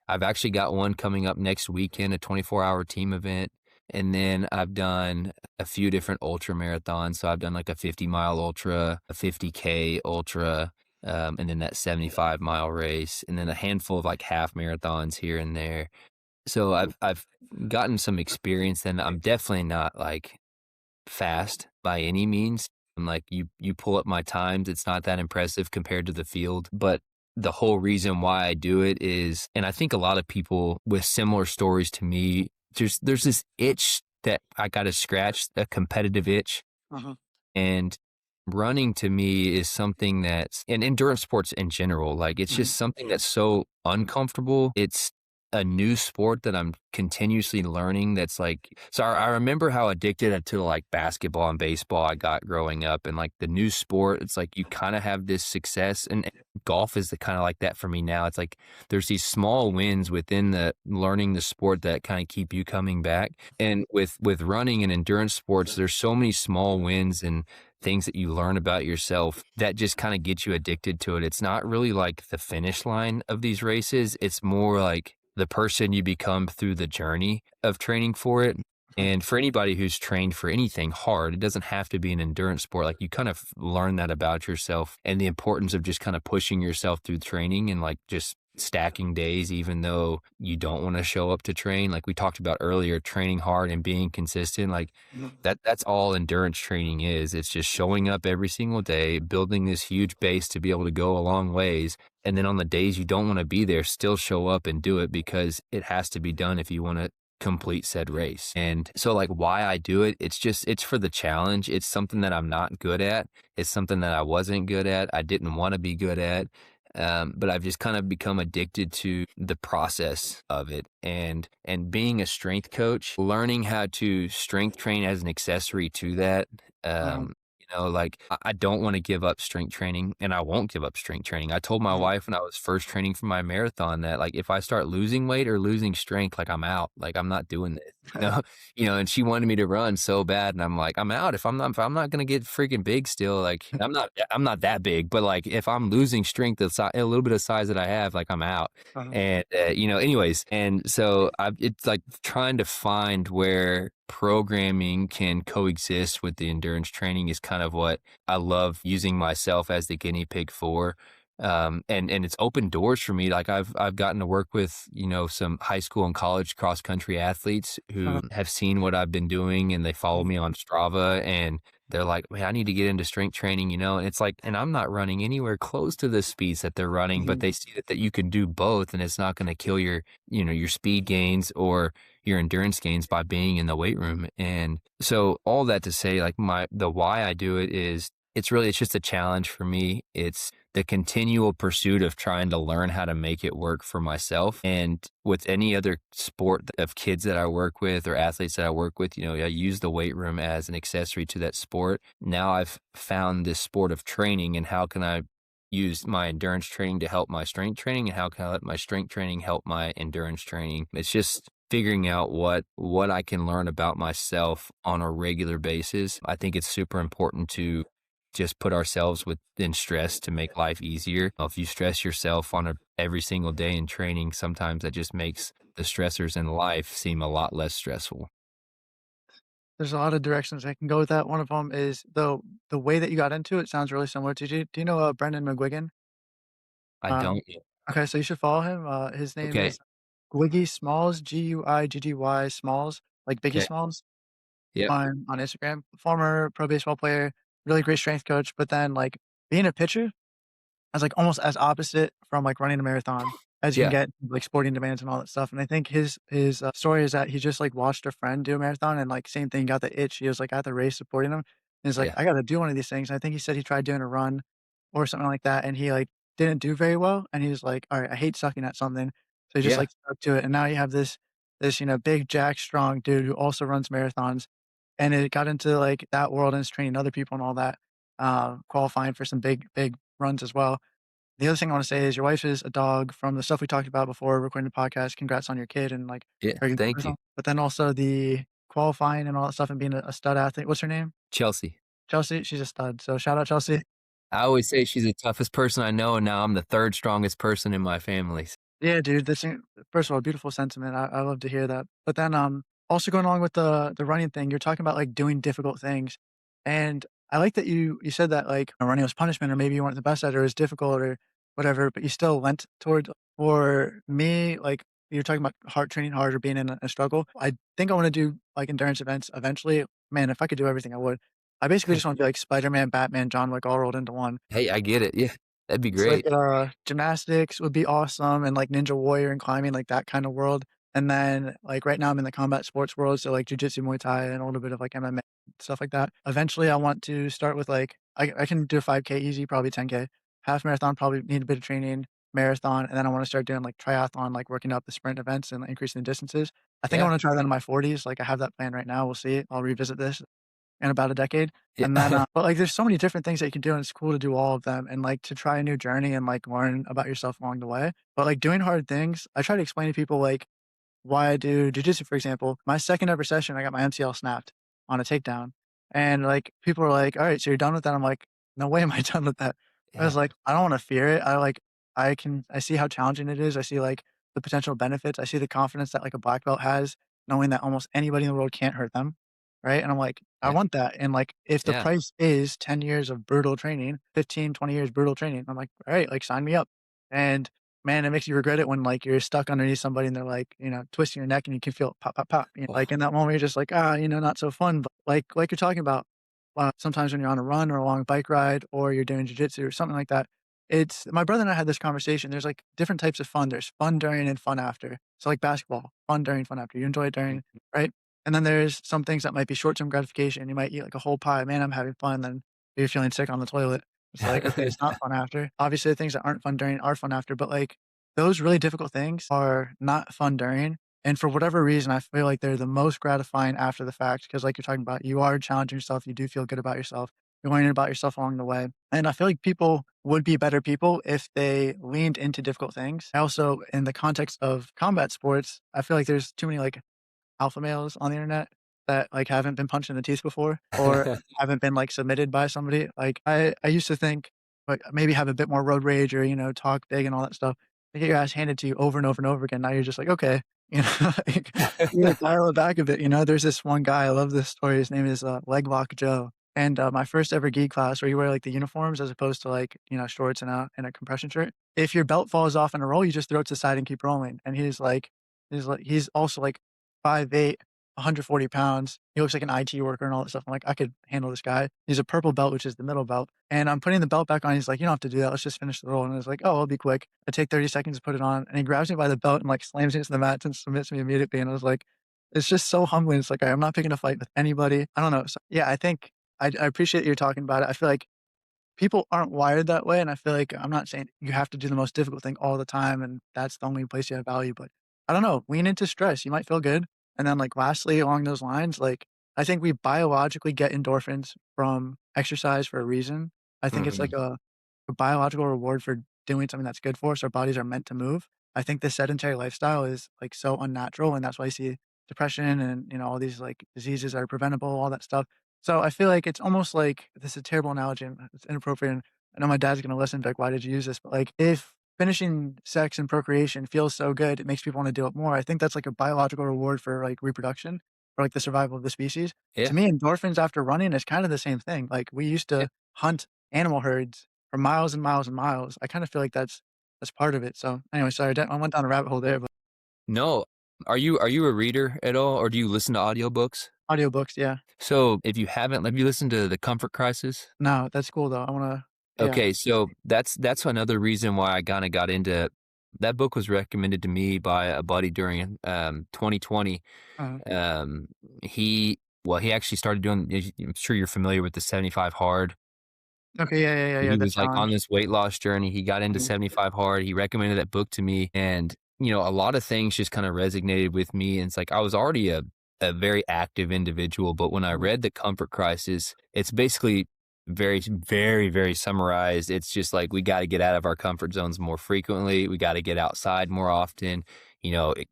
I've actually got one coming up next weekend, a 24-hour team event. And then I've done a few different ultra marathons. So I've done like a 50-mile ultra, a 50K ultra, and then that 75-mile race, and then a handful of like half marathons here and there. So I've gotten some experience, and I'm definitely not like fast by any means. I'm like, you pull up my times, it's not that impressive compared to the field. But the whole reason why I do it is, and I think a lot of people with similar stories to me, there's this itch that I got to scratch, a competitive itch. Mhm. And running to me is something that's, and endurance sports in general, like it's Mhm. just something that's so uncomfortable. It's a new sport that I'm continuously learning. That's like, so I remember how addicted to like basketball and baseball I got growing up, and like the new sport, it's like you kind of have this success, and golf is the kind of like that for me now. It's like there's these small wins within the learning the sport that kind of keep you coming back. And with running and endurance sports, there's so many small wins and things that you learn about yourself that just kind of get you addicted to it. It's not really like the finish line of these races. It's more like the person you become through the journey of training for it. Mhm. And for anybody who's trained for anything hard, it doesn't have to be an endurance sport. Like you kind of learn that about yourself and the importance of just kind of pushing yourself through training and like just stacking days, even though you don't want to show up to train. Like we talked about earlier, training hard and being consistent. Like Mhm. that's all endurance training is. It's just showing up every single day, building this huge base to be able to go a long ways. And then on the days you don't want to be there, still show up and do it because it has to be done if you want to complete said race. And so like why I do it, it's for the challenge. It's something that I'm not good at. It's something that I wasn't good at. I didn't want to be good at. But I've just kind of become addicted to the process of it, and being a strength coach, learning how to strength train as an accessory to that. Mhm. Like I don't want to give up strength training, and I won't give up strength training. I told my Mhm. wife when I was first training for my marathon that like if I start losing weight or losing strength, like I'm out. Like I'm not doing this. And she wanted me to run so bad, and I'm like, I'm out. If I'm not gonna get freaking big still, like I'm not that big, but like if I'm losing strength, a little bit of size that I have, like I'm out. Mhm. And anyways, and so it's like trying to find where programming can coexist with the endurance training is kind of what I love using myself as the guinea pig for. And it's opened doors for me. Like I've gotten to work with, some high school and college cross country athletes who Mhm. have seen what I've been doing, and they follow me on Strava, and they're like, man, I need to get into strength training, and it's like, and I'm not running anywhere close to the speeds that they're running, but Mhm. they see that you can do both, and it's not going to kill your speed gains or your endurance gains by being in the weight room. And so all that to say, like the why I do it is it's just a challenge for me. It's the continual pursuit of trying to learn how to make it work for myself. And with any other sport of kids that I work with or athletes that I work with, I use the weight room as an accessory to that sport. Now I've found this sport of training, and how can I use my endurance training to help my strength training, and how can I let my strength training help my endurance training? It's just figuring out what I can learn about myself on a regular basis. I think it's super important to just put ourselves within stress to make life easier. If you stress yourself on every single day in training, sometimes that just makes the stressors in life seem a lot less stressful. There's a lot of directions I can go with that. One of them is the way that you got into it sounds really similar to you. Do you know, Brendan McGuigan? I Um, don't yet. okay, so you should follow him. His name Okay. is Gwiggy Smalls, Guigggy Smalls, like Biggie Okay. Smalls Yep. on Instagram. Former pro baseball player, really great strength coach, but then, like, being a pitcher as, like, almost as opposite from, like, running a marathon as you can Yeah. get, like, sporting demands and all that stuff, and I think his story is that he just, like, watched a friend do a marathon and, like, same thing, got the itch. He was, like, at the race supporting him, and he's like, Yeah. "I gotta do one of these things." And I think he said he tried doing a run or something like that, and he, like, didn't do very well, and he was like, "Alright, I hate sucking at something." So he just, Yeah. like, stuck to it, and now you have this, big jack strong dude who also runs marathons, and it got into, like, that world and is training other people and all that, qualifying for some big runs as well. The other thing I wanna say is your wife is a dog from the stuff we talked about before recording the podcast. Congrats on your kid and, like, Yeah. her Thank you. but then also the qualifying and all that stuff and being a stud athlete. What's her name? Chelsea. Chelsea? She's a stud, so shout out Chelsea. I always say she's the toughest person I know, and now I'm the third strongest person in my family. Yeah, dude, this thing first of all, beautiful sentiment. I love to hear that. But then, also going along with the running thing, you're talking about, like, doing difficult things, and I like that you said that, like, running was punishment or maybe you weren't the best at it or it was difficult or whatever, but you still went towards for me, like, you're talking about hard training hard or being in a struggle. I think I wanna do, like, endurance events eventually. Man, if I could do everything, I would. I basically just wanna be like Spider-Man, Batman, John Wick all rolled into one. Hey, I get it. Yeah. That'd be It's like, great. gymnastics would be awesome and, like, Ninja Warrior and climbing, like, that kind of world, and then, like, right now I'm in the combat sports world, so, like, jujitsu, Muay Thai, and a little bit of, like, MMA, stuff like that. Eventually, I want to start with, like I can do a 5K easy, probably 10K. Half marathon, probably need a bit of training, marathon, and then I wanna start doing, like, triathlon, like, working up the sprint events and increasing the distances. I think I Yeah. wanna try that in my 40s, like, I have that plan right now, we'll see. I'll revisit this in about a decade. And then, Yeah. but, like, there's so many different things that you can do, and it's cool to do all of them and, like, to try a new journey and, like, learn about yourself along the way. But, like, doing hard things, I try to explain to people, like, why I do jujitsu, for example. My second ever session, I got my MCL snapped on a takedown. And, like, people were like, "All right, so you're done with that?" I'm like, "No way am I done with that." I was Yeah. like, "I don't wanna fear it." I see how challenging it is. I see, like, the potential benefits. I see the confidence that, like, a black belt has, knowing that almost anybody in the world can't hurt them, right? And I'm like, I Yeah. want that. And, like, if the Yeah. price is 10 years of brutal training, 15, 20 years brutal training, I'm like, "All right, like, sign me up." And man, it makes you regret it when, like, you're stuck underneath somebody and they're, like, twisting your neck and you can feel it pop, pop, pop. Like, Oh, in that moment, you're just like, "Ah, not so fun." But like you're talking about, sometimes when you're on a run or a long bike ride or you're doing jujitsu or something like that, it's my brother and I had this conversation. There's, like, different types of fun. There's fun during and fun after. So, like basketball, fun during, fun after. You enjoy it during, mhm. right? And then there's some things that might be short-term gratification. You might eat, like, a whole pie. Man, I'm having fun. Then you're feeling sick on the toilet. It's like, okay, it's not fun after. Obviously, the things that aren't fun during are fun after, but, like, those really difficult things are not fun during, and for whatever reason, I feel like they're the most gratifying after the fact. Because, like you're talking about, you are challenging yourself, you do feel good about yourself, you're learning about yourself along the way, and I feel like people would be better people if they leaned into difficult things. I also, in the context of combat sports, I feel like there's too many, like, alpha males on the internet that, like, haven't been punched in the teeth before or haven't been, like, submitted by somebody. Like, I used to think, like, maybe have a bit more road rage or, talk big and all that stuff. You get your ass handed to you over and over and over again. Now you're just like, "Okay." Like, you gotta dial it back a bit, There's this one guy, I love this story. His name is, Leg Lock Joe. And, my first ever gi class where you wear, like, the uniforms as opposed to, like, shorts and a compression shirt. If your belt falls off in a roll, you just throw it to the side and keep rolling. And he's also, like, 5'8", 140 pounds. He looks like an IT worker and all that stuff. I'm like, "I could handle this guy." He's a purple belt, which is the middle belt, and I'm putting the belt back on. He's like, "You don't have to do that. Let's just finish the roll." And I was like, "Oh, I'll be quick." I take 30 seconds to put it on, and he grabs me by the belt and, like, slams me into the mat and submits me immediately, and I was like, it's just so humbling. It's like, I'm not picking a fight with anybody. I don't know. So, yeah, I think I appreciate you talking about it. I feel like people aren't wired that way, and I feel like I'm not saying you have to do the most difficult thing all the time, and that's the only place you have value, but I don't know, lean into stress, you might feel good, and then, like, lastly, along those lines, like, I think we biologically get endorphins from exercise for a reason. I think it's like Mhm. a biological reward for doing something that's good for us, our bodies are meant to move. I think the sedentary lifestyle is, like, so unnatural, and that's why you see depression and, all these, like, diseases are preventable, all that stuff. So I feel like it's almost like this is a terrible analogy and it's inappropriate. And I know my dad's gonna listen, be like, "Why did you use this?" But like, if finishing sex and procreation feels so good, it makes people want to do it more. I think that's like a biological reward for like reproduction, for like the survival of the species. To Yeah. me, endorphins after running is kind of the same thing. Like we used Yeah. to hunt animal herds for miles and miles and miles. I kind of feel like that's part of it. So anyway, sorry, I went down a rabbit hole there, but No. Are you a reader at all, or do you listen to audiobooks? audiobooks, yeah. So, if you haven't, have you listened to The Comfort Crisis? No, that's cool though. I wanna, yeah. Okay, so that's another reason why I kinda got into that book. Was recommended to me by a buddy during, 2020. Uh, Um, he actually started doing, I'm sure you're familiar with the 75 Hard. okay, yeah, yeah, yeah, yeah. He The was, like, on challenge. this weight loss journey. He got into Mhm, 75 Hard. He recommended that book to me, and, a lot of things just kinda resonated with me, and it's like I was already a very active individual, but when I mhm, read The Comfort Crisis, it's basically very, very summarized. It's just like we gotta get out of our comfort zones more frequently. We gotta get outside more often,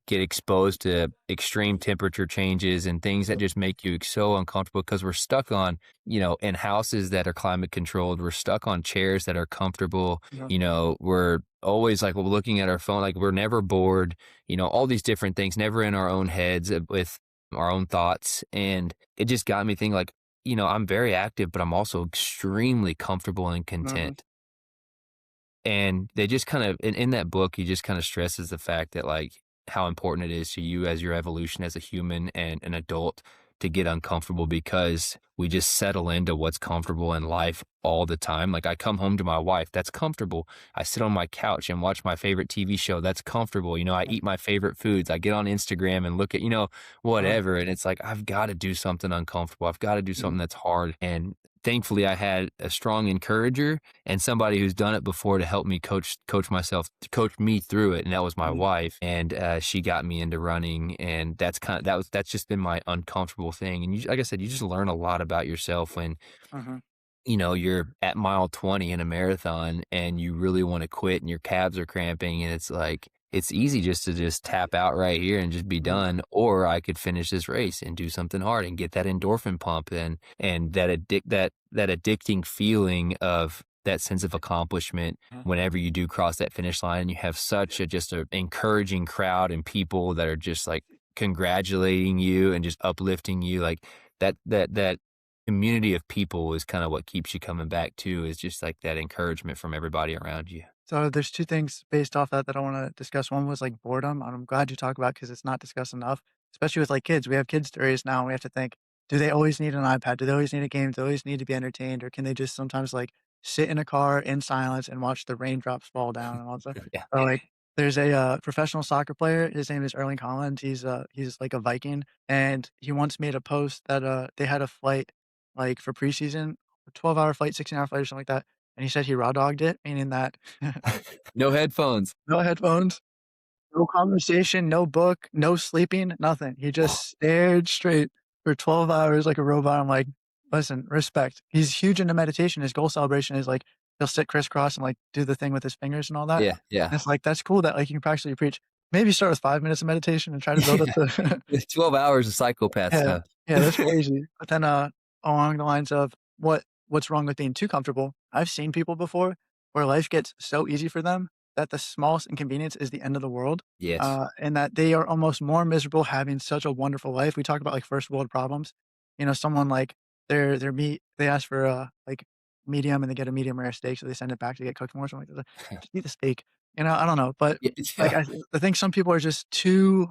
get exposed to extreme temperature changes and things that yeah, just make you so uncomfortable because we're stuck on, in houses that are climate controlled. We're stuck on chairs that are comfortable. yeah, We're always like, we're looking at our phone, like we're never bored, all these different things, never in our own heads, with our own thoughts. And it just got me thinking, like, I'm very active, but I'm also extremely comfortable and mhm, content. And they just kind of, in that book, he just kind of stresses the fact that, like, how important it is to you as your evolution as a human and an adult to get uncomfortable, because we just settle into what's comfortable in life all the time. Like, I come home to my wife, that's comfortable. I sit on my couch and watch my favorite TV show, that's comfortable. I yeah, eat my favorite foods. I get on Instagram and look at, uh-huh, whatever. And it's like, I've got to do something uncomfortable. I've got to do mhm, something that's hard. And thankfully, I had a strong encourager and somebody who's done it before to help me coach me through it, and that was my mhm, wife. And she got me into running, and that's just been my uncomfortable thing. And like I said, you just learn a lot about yourself when mhm, you're at mile 20 in a marathon and you really want to quit and your calves are cramping, and it's like, it's easy just to just tap out right here and just be mhm, done, or I could finish this race and do something hard and get that endorphin pump, and that addicting feeling of that sense of accomplishment mhm. whenever you do cross that finish line, and you have such a encouraging crowd and people that are just like congratulating you and just uplifting you, like that community of people is kind of what keeps you coming back too, is just like that encouragement from everybody around you. So there's 2 things based off that I wanna discuss. One was, like, boredom, and I'm glad you talk about because it's not discussed enough, especially with, like, kids. We have kids to raise now, and we have to think, do they always need an iPad? Do they always need a game? Do they always need to be entertained? Or can they just sometimes, like, sit in a car in silence and watch the raindrops fall down and all that stuff? Yeah. Or, like, there's a, professional soccer player, his name is Erling Haaland, he's, like, a Viking, and he once made a post that, they had a flight, like, for preseason, a 12-hour flight, 16-hour flight or something like that, and he said he raw dogged it, meaning that No headphones. no headphones, no conversation, no book, no sleeping, nothing. He just stared straight for 12 hours like a robot. I'm like, "Listen, respect." He's huge into meditation. His goal celebration is, like, he'll sit crisscross and, like, do the thing with his fingers and all that. Yeah, yeah. And it's like, that's cool that, like, you can practically preach. Maybe start with 5 minutes of meditation and try to build up Yeah. to It's 12 hours of psychopath yeah, stuff. yeah, that's crazy. But then, along the lines of what's wrong with being too comfortable, I've seen people before where life gets so easy for them that the smallest inconvenience is the end of the world, Yes. and that they are almost more miserable having such a wonderful life. We talk about, like, first world problems. Someone, like, their meat they ask for, like, medium, and they get a medium rare steak, so they send it back to get cooked more or something like that. Just eat the steak, I don't know, but, Yeah, like, yeah. I think some people are just too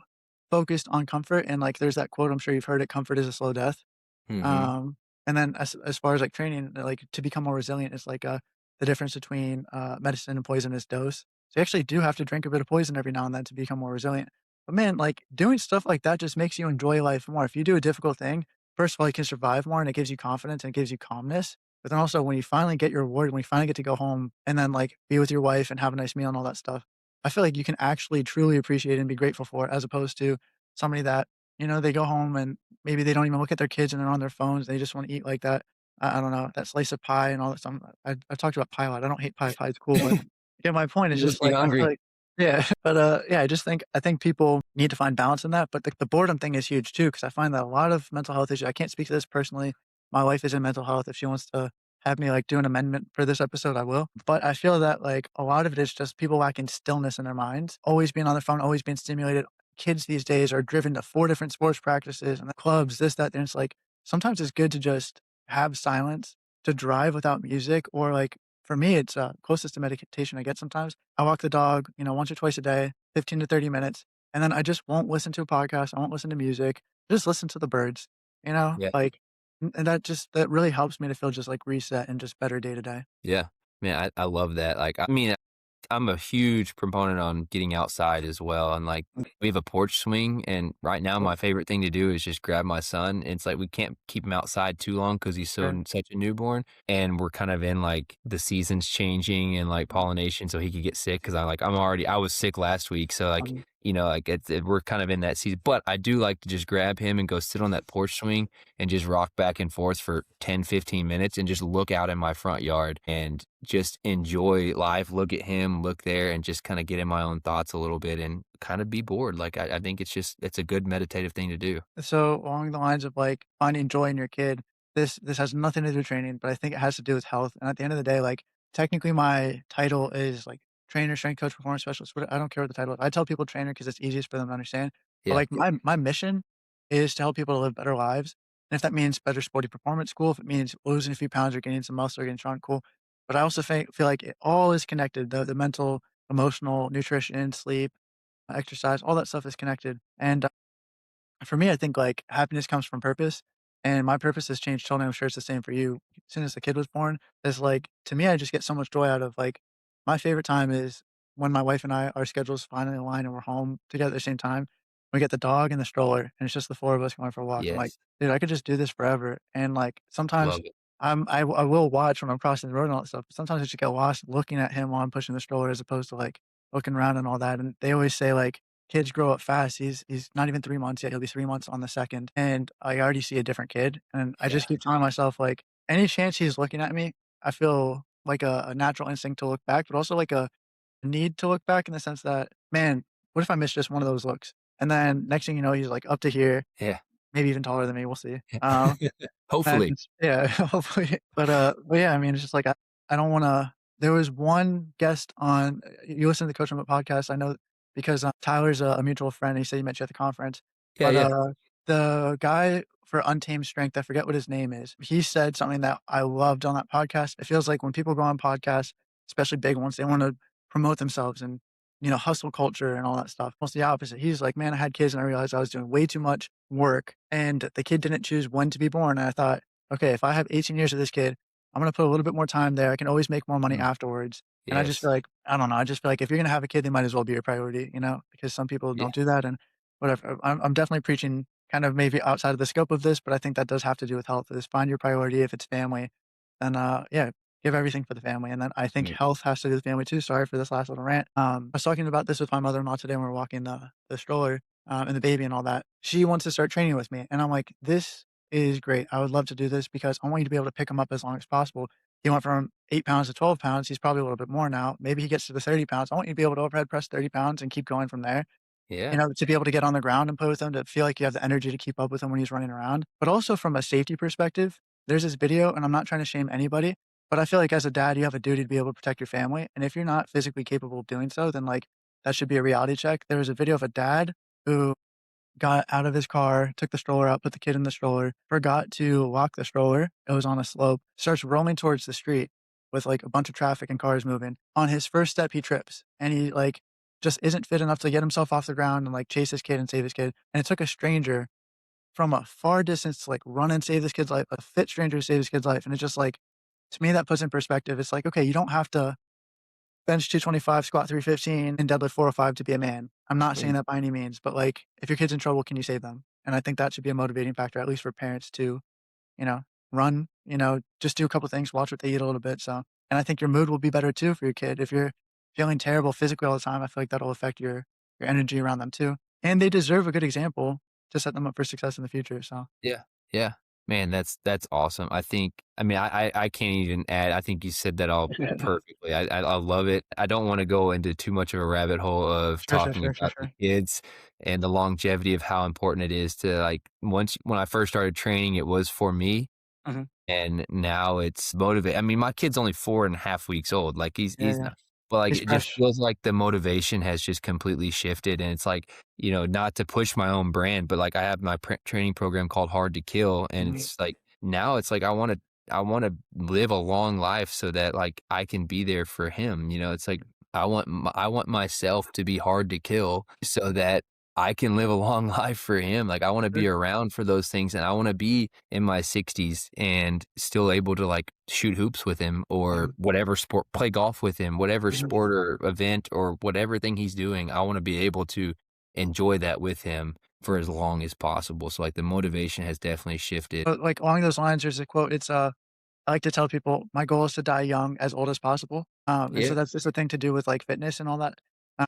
focused on comfort, and, like, there's that quote, I'm sure you've heard it, "Comfort is a slow death." Mhm. Um, and then as far as, like, training, like, to become more resilient, it's like, the difference between, medicine and poisonous dose. So you actually do have to drink a bit of poison every now and then to become more resilient. But man, like, doing stuff like that just makes you enjoy life more. If you do a difficult thing, first of all, you can survive more and it gives you confidence and it gives you calmness. But then also when you finally get your reward, when you finally get to go home and then, like, be with your wife and have a nice meal and all that stuff, I feel like you can actually truly appreciate it and be grateful for it as opposed to somebody that, they go home and maybe they don't even look at their kids and they're on their phones. They just wanna eat like that, I don't know, that slice of pie and all that stuff. I've talked about pie a lot. I don't hate pie. Pie's cool, but yeah, my point is You make just me like, I feel hungry. like yeah, but, yeah, I think people need to find balance in that, but the boredom thing is huge too because I find that a lot of mental health issues I can't speak to this personally, my wife is in mental health. If she wants to have me, like, do an amendment for this episode, I will. But I feel that, like, a lot of it is just people lacking stillness in their minds, always being on their phone, always being stimulated. Kids these days are driven to 4 different sports practices and the clubs, this, that, and it's like, sometimes it's good to just have silence, to drive without music, or, like, for me, it's, closest to meditation I get sometimes. I walk the dog, once or twice a day, 15 to 30 minutes, and then I just won't listen to a podcast, I won't listen to music, just listen to the birds, Yeah. like, and that really helps me to feel just, like, reset and just better day to day. Yeah. Man, I love that. Like, I mean, I'm a huge proponent on getting outside as well, and, like, Mm, we have a porch swing, and right now cool, my favorite thing to do is just grab my son. It's like we can't keep him outside too long because he's sure. such a newborn, and we're kind of in, like, the seasons changing and, like, Mm, pollination, so he could get sick because I was sick last week, so, like, um, like, we're kind of in that season, but I do like to just grab him and go sit on that porch swing and just rock back and forth for 10, 15 minutes and just look out in my front yard and just enjoy life, look at him, look there, and just kind of get in my own thoughts a little bit and kind of be bored. Like, I think it's a good meditative thing to do. So, along the lines of, like, finding joy in your kid, this has nothing to do with training, but I think it has to do with health, and at the end of the day, like, technically my title is, like, trainer, strength coach, performance specialist, but I don't care what the title is. I tell people trainer because it's easiest for them to understand, but, Yeah. like, my mission is to help people to live better lives, and if that means better sporty performance, cool. If it means losing a few pounds or gaining some muscle or getting strong, cool. But I also feel like it all is connected, the mental, emotional, nutrition, sleep, exercise, all that stuff is connected, and for me, I think, like, happiness comes from purpose, and my purpose has changed totally. I'm sure it's the same for you. As soon as the kid was born, it's like, to me, I just get so much joy out of, like, my favorite time is when my wife and I, our schedules finally align and we're home together at the same time. We get the dog and the stroller, and it's just the 4 of us going for a walk. I'm like, Yes. "Dude, I could just do this forever," and, like, sometimes Love it. I will watch when I'm crossing the road and all that stuff, but sometimes I just get lost looking at him while I'm pushing the stroller as opposed to, like, looking around and all that, and they always say, like, kids grow up fast. He's not even 3 months yet. He'll be 3 months on the 2nd, and I already see a different kid, and I Yeah. just keep telling myself, like, any chance he's looking at me, I feel like a natural instinct to look back, but also like a need to look back in the sense that, "Man, what if I miss just one of those looks?" And then next thing you know, he's, like, up to here, Yeah. maybe even taller than me, we'll see. And Hopefully. yeah, hopefully, but yeah, I mean, it's just like I don't wanna there was one guest on you listen to the Coach Limit podcast, I know because, Tyler's a mutual friend, he said he met you at the conference, Yeah, but, yeah. the guy for Untamed Strength, I forget what his name is, he said something that I loved on that podcast. It feels like when people go on podcasts, especially big ones, they wanna promote themselves and, hustle culture and all that stuff. Almost the opposite. He's like, "Man, I had kids and I realized I was doing way too much work, and the kid didn't choose when to be born," and I thought, "Okay, if I have 18 years of this kid, I'm gonna put a little bit more time there, I can always make more money Mm. afterwards." And I just Yes. feel like I don't know, I just feel like if you're gonna have a kid, they might as well be your priority, because some people Yeah. don't do that and whatever. I'm definitely preaching kind of maybe outside of the scope of this, but I think that does have to do with health, is find your priority. If it's family, then, yeah, give everything for the family, and then I think Mm. health has to do with family too. Sorry for this last little rant. I was talking about this with my mother-in-law today when we were walking the stroller, and the baby and all that. She wants to start training with me, and I'm like, "This is great. I would love to do this because I want you to be able to pick him up as long as possible." He went from 8 pounds to 12 pounds. He's probably a little bit more now. Maybe he gets to the 30 pounds. I want you to be able to overhead press 30 pounds and keep going from there. Yeah. To be able to get on the ground and play with him, to feel like you have the energy to keep up with him when he's running around. But also from a safety perspective, there's this video, and I'm not trying to shame anybody, but I feel like as a dad, you have a duty to be able to protect your family. And if you're not physically capable of doing so, then like that should be a reality check. There was a video of a dad who got out of his car, took the stroller out, put the kid in the stroller, forgot to lock the stroller. It was on a slope, starts rolling towards the street with like a bunch of traffic and cars moving. On his first step, he trips and he like just isn't fit enough to get himself off the ground and like chase his kid and save his kid. And it took a stranger from a far distance to like run and save this kid's life, a fit stranger to save his kid's life. And it's just like, to me, that puts in perspective. It's like, okay, you don't have to bench 225, squat 315, and deadlift 405 to be a man. I'm not saying Mm. that by any means, but, like, if your kid's in trouble, can you save them? And I think that should be a motivating factor, at least for parents to, you know, run, just do a couple things, watch what they eat a little bit, so and I think your mood will be better too for your kid. If you're feeling terrible physically all the time, I feel like that'll affect your energy around them too, and they deserve a good example to set them up for success in the future, so Yeah, yeah. Man, that's awesome. I mean, I can't even add. I think you said that all perfectly. I love it. I don't wanna go into too much of a rabbit hole of Sure, sure, talking sure, sure, about the sure. kids and the longevity of how important it is to, like, once when I first started training, it was for me, Mhm. and now it's motivate I mean, my kid's only 4.5 weeks old, like, Yeah, he's yeah. not but, like, He's it just fresh. feels like the motivation has just completely shifted, and it's like, not to push my own brand, but, like, I have my training program called Hard to Kill, and Mhm. it's like, now it's like I wanna live a long life so that, like, I can be there for him, it's like, I want myself to be hard to kill so that I can live a long life for him. Like, I wanna Sure. be around for those things, and I wanna be in my 60s and still able to, like, shoot hoops with him or Mhm. whatever sport play golf with him, whatever Mhm. sport or event or whatever thing he's doing, I wanna be able to enjoy that with him for as long as possible. So, like, the motivation has definitely shifted. But, like, along those lines, there's a quote, it's, I like to tell people, "My goal is to die young, as old as possible." And so Yeah, that's just a thing to do with, like, fitness and all that.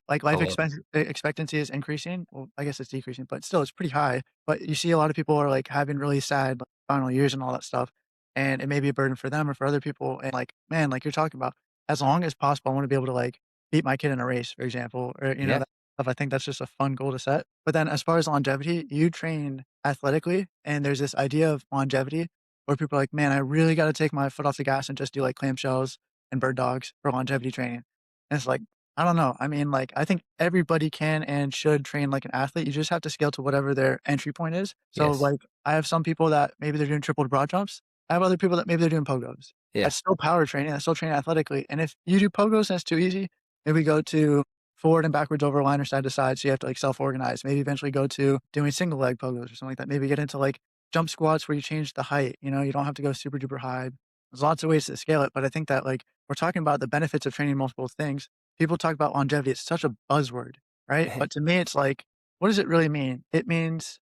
Like, I life love expectancy is increasing. Well, I guess it's decreasing, but still, it's pretty high. But you see a lot of people are, like, having really sad, like, final years and all that stuff, and it may be a burden for them or for other people, and, like, man, like you're talking about, as long as possible, I wanna be able to, like, beat my kid in a race, for example, or, yeah. that stuff. I think that's just a fun goal to set. But then as far as longevity, you train athletically, and there's this idea of longevity where people are like, "Man, I really gotta take my foot off the gas and just do, like, clamshells and bird dogs for longevity training." And it's like, I don't know. I mean, like, I think everybody can and should train like an athlete. You just have to scale to whatever their entry point is. So, Yes. like, I have some people that maybe they're doing triple to broad jumps. I have other people that maybe they're doing pogos. Yeah. That's still power training. That's still training athletically. And if you do pogos and it's too easy, maybe go to forward and backwards over a line or side to side. So you have to like self-organize. Maybe eventually go to doing single leg pogos or something like that. Maybe get into like jump squats where you change the height. You don't have to go super duper high. There's lots of ways to scale it. But I think that like we're talking about the benefits of training multiple things. People talk about longevity. It's such a buzzword, right? But to me, it's like, what does it really mean? It means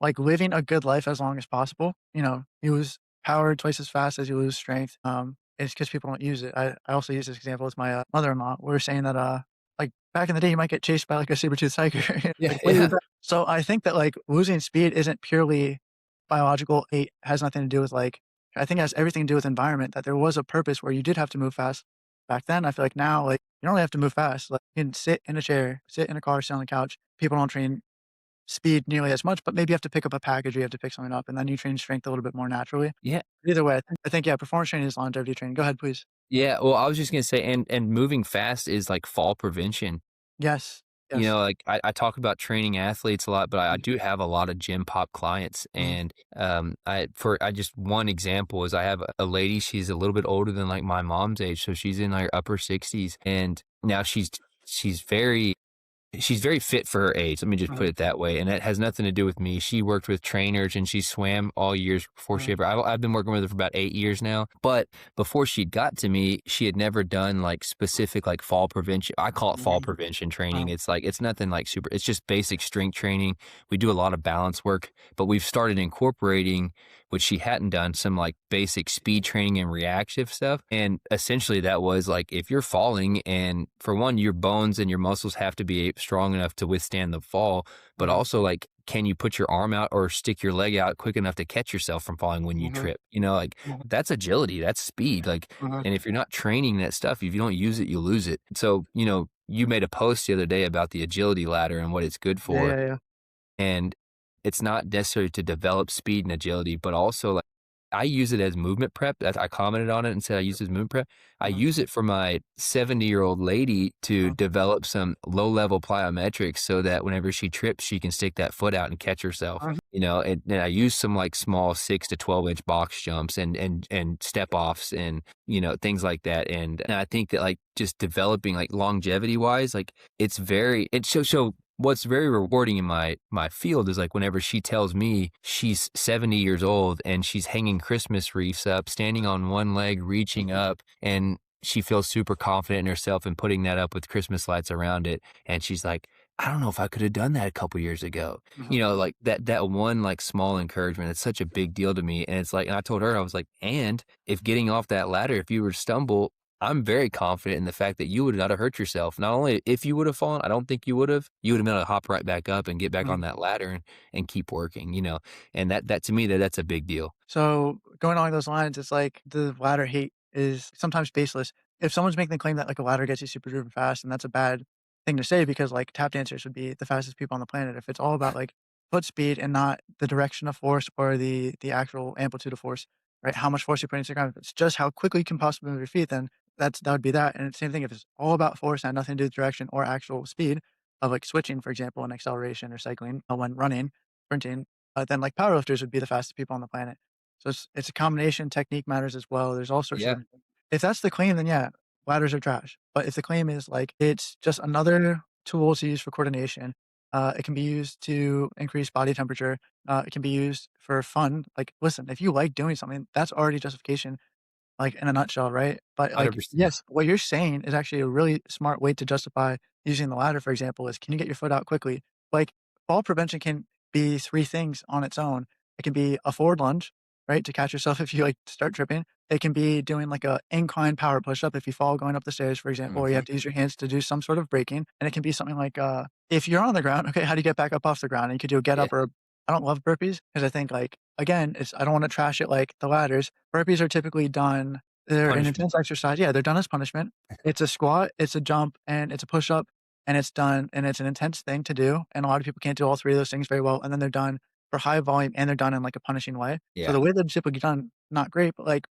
like living a good life as long as possible. You lose power twice as fast as you lose strength. It's because people don't use it. I also use this example with my mother-in-law. We were saying that like back in the day, you might get chased by like a saber-toothed tiger, Yeah, like way yeah. back. So I think that like losing speed isn't purely biological. It has nothing to do with like I think it has everything to do with environment. That there was a purpose where you did have to move fast back then. I feel like now like you don't really have to move fast. Like you can sit in a chair, sit in a car, sit on the couch. People don't train speed nearly as much, but maybe you have to pick up a package, or you have to pick something up, and then you train strength a little bit more naturally. Yeah. Either way, I think, yeah, performance training is longevity training. Go ahead, please. Yeah, well, I was just gonna say, and moving fast is like fall prevention. Yes. Yes. Like, I talk about training athletes a lot, but I Mhm, do have a lot of gym pop clients, mhm, and, I just one example is I have a lady, she's a little bit older than, like, my mom's age, so she's in, her upper 60s, and now she's very she's very fit for her age, let me just put mhm, it that way, and that has nothing to do with me. She worked with trainers and she swam all years before she mhm, ever I've been working with her for about 8 years now, but before she got to me, she had never done, like, specific, like, fall prevention I call it fall mhm, prevention training. mhm, It's like it's nothing, like, super it's just basic strength training. We do a lot of balance work, but we've started incorporating, which she hadn't done, some, like, basic speed training and reactive stuff, and essentially that was, like, if you're falling and for one, your bones and your muscles have to be strong enough to withstand the fall, but mhm, also, like, can you put your arm out or stick your leg out quick enough to catch yourself from falling when you mhm, trip? Like, mhm, that's agility, that's speed, like, mhm. and if you're not training that stuff, if you don't use it, you lose it. So, you made a post the other day about the agility ladder and what it's good Yeah, for. yeah, yeah. And it's not necessarily to develop speed and agility, but also, like, I use it as movement prep. I commented on it and said I use it as movement prep. I Mhm, use it for my 70-year-old lady to mhm, develop some low-level plyometrics so that whenever she trips, she can stick that foot out and catch herself. mhm. And I use some, like, small 6 to 12-inch box jumps and step offs and, things like that. And I think that, like, just developing, like, longevity-wise, like, it's what's very rewarding in my field is like whenever she tells me she's 70 years old and she's hanging Christmas wreaths up, standing on one leg, reaching up, and she feels super confident in herself and putting that up with Christmas lights around it. And she's like, I don't know if I could have done that a couple years ago. Mhm. Like that one like small encouragement, it's such a big deal to me. And it's like, and I told her, I was like, and if getting off that ladder, if you were to stumble, I'm very confident in the fact that you would not have hurt yourself. Not only if you would have fallen, I don't think you would have. You would have been able to hop right back up and get back Mhm. on that ladder and keep working. And that to me that's a big deal. So, going along those lines, it's like the ladder hate is sometimes baseless. If someone's making the claim that, like, a ladder gets you super duper fast, and that's a bad thing to say because, like, tap dancers would be the fastest people on the planet if it's all about, like, foot speed and not the direction of force or the actual amplitude of force. right? How much force you put into the ground. If it's just how quickly you can possibly move your feet, then that would be that. And same thing if it's all about force and had nothing to do with direction or actual speed of like switching, for example, in acceleration or cycling when running, sprinting, then like powerlifters would be the fastest people on the planet. So it's a combination. Technique matters as well. There's all sorts of Yeah, different things. If that's the claim, then yeah, ladders are trash. But if the claim is like it's just another tool to use for coordination, it can be used to increase body temperature. It can be used for fun. Like, listen, if you like doing something, that's already justification like, in a nutshell, right? But, like, 100%. yes, what you're saying is actually a really smart way to justify using the ladder, for example, is can you get your foot out quickly? Like, fall prevention can be 3 things on its own. It can be a forward lunge, right, to catch yourself if you, like, start tripping. It can be doing, like, a incline power push-up if you fall going up the stairs, for example, or you Mhm. have to use your hands to do some sort of braking, and it can be something like, if you're on the ground, okay, how do you get back up off the ground? And you could do a get Yeah, up or I don't love burpees because I think, like, again, it's I don't wanna trash it like the ladders. Burpees are typically done they're an punishment. intense exercise. Yeah, they're done as punishment. It's a squat, it's a jump, and it's a push-up, and it's done and it's an intense thing to do, and a lot of people can't do all 3 of those things very well, and then they're done for high volume, and they're done in, like, a punishing way. So Yeah, the way they're typically done, not great, but, like,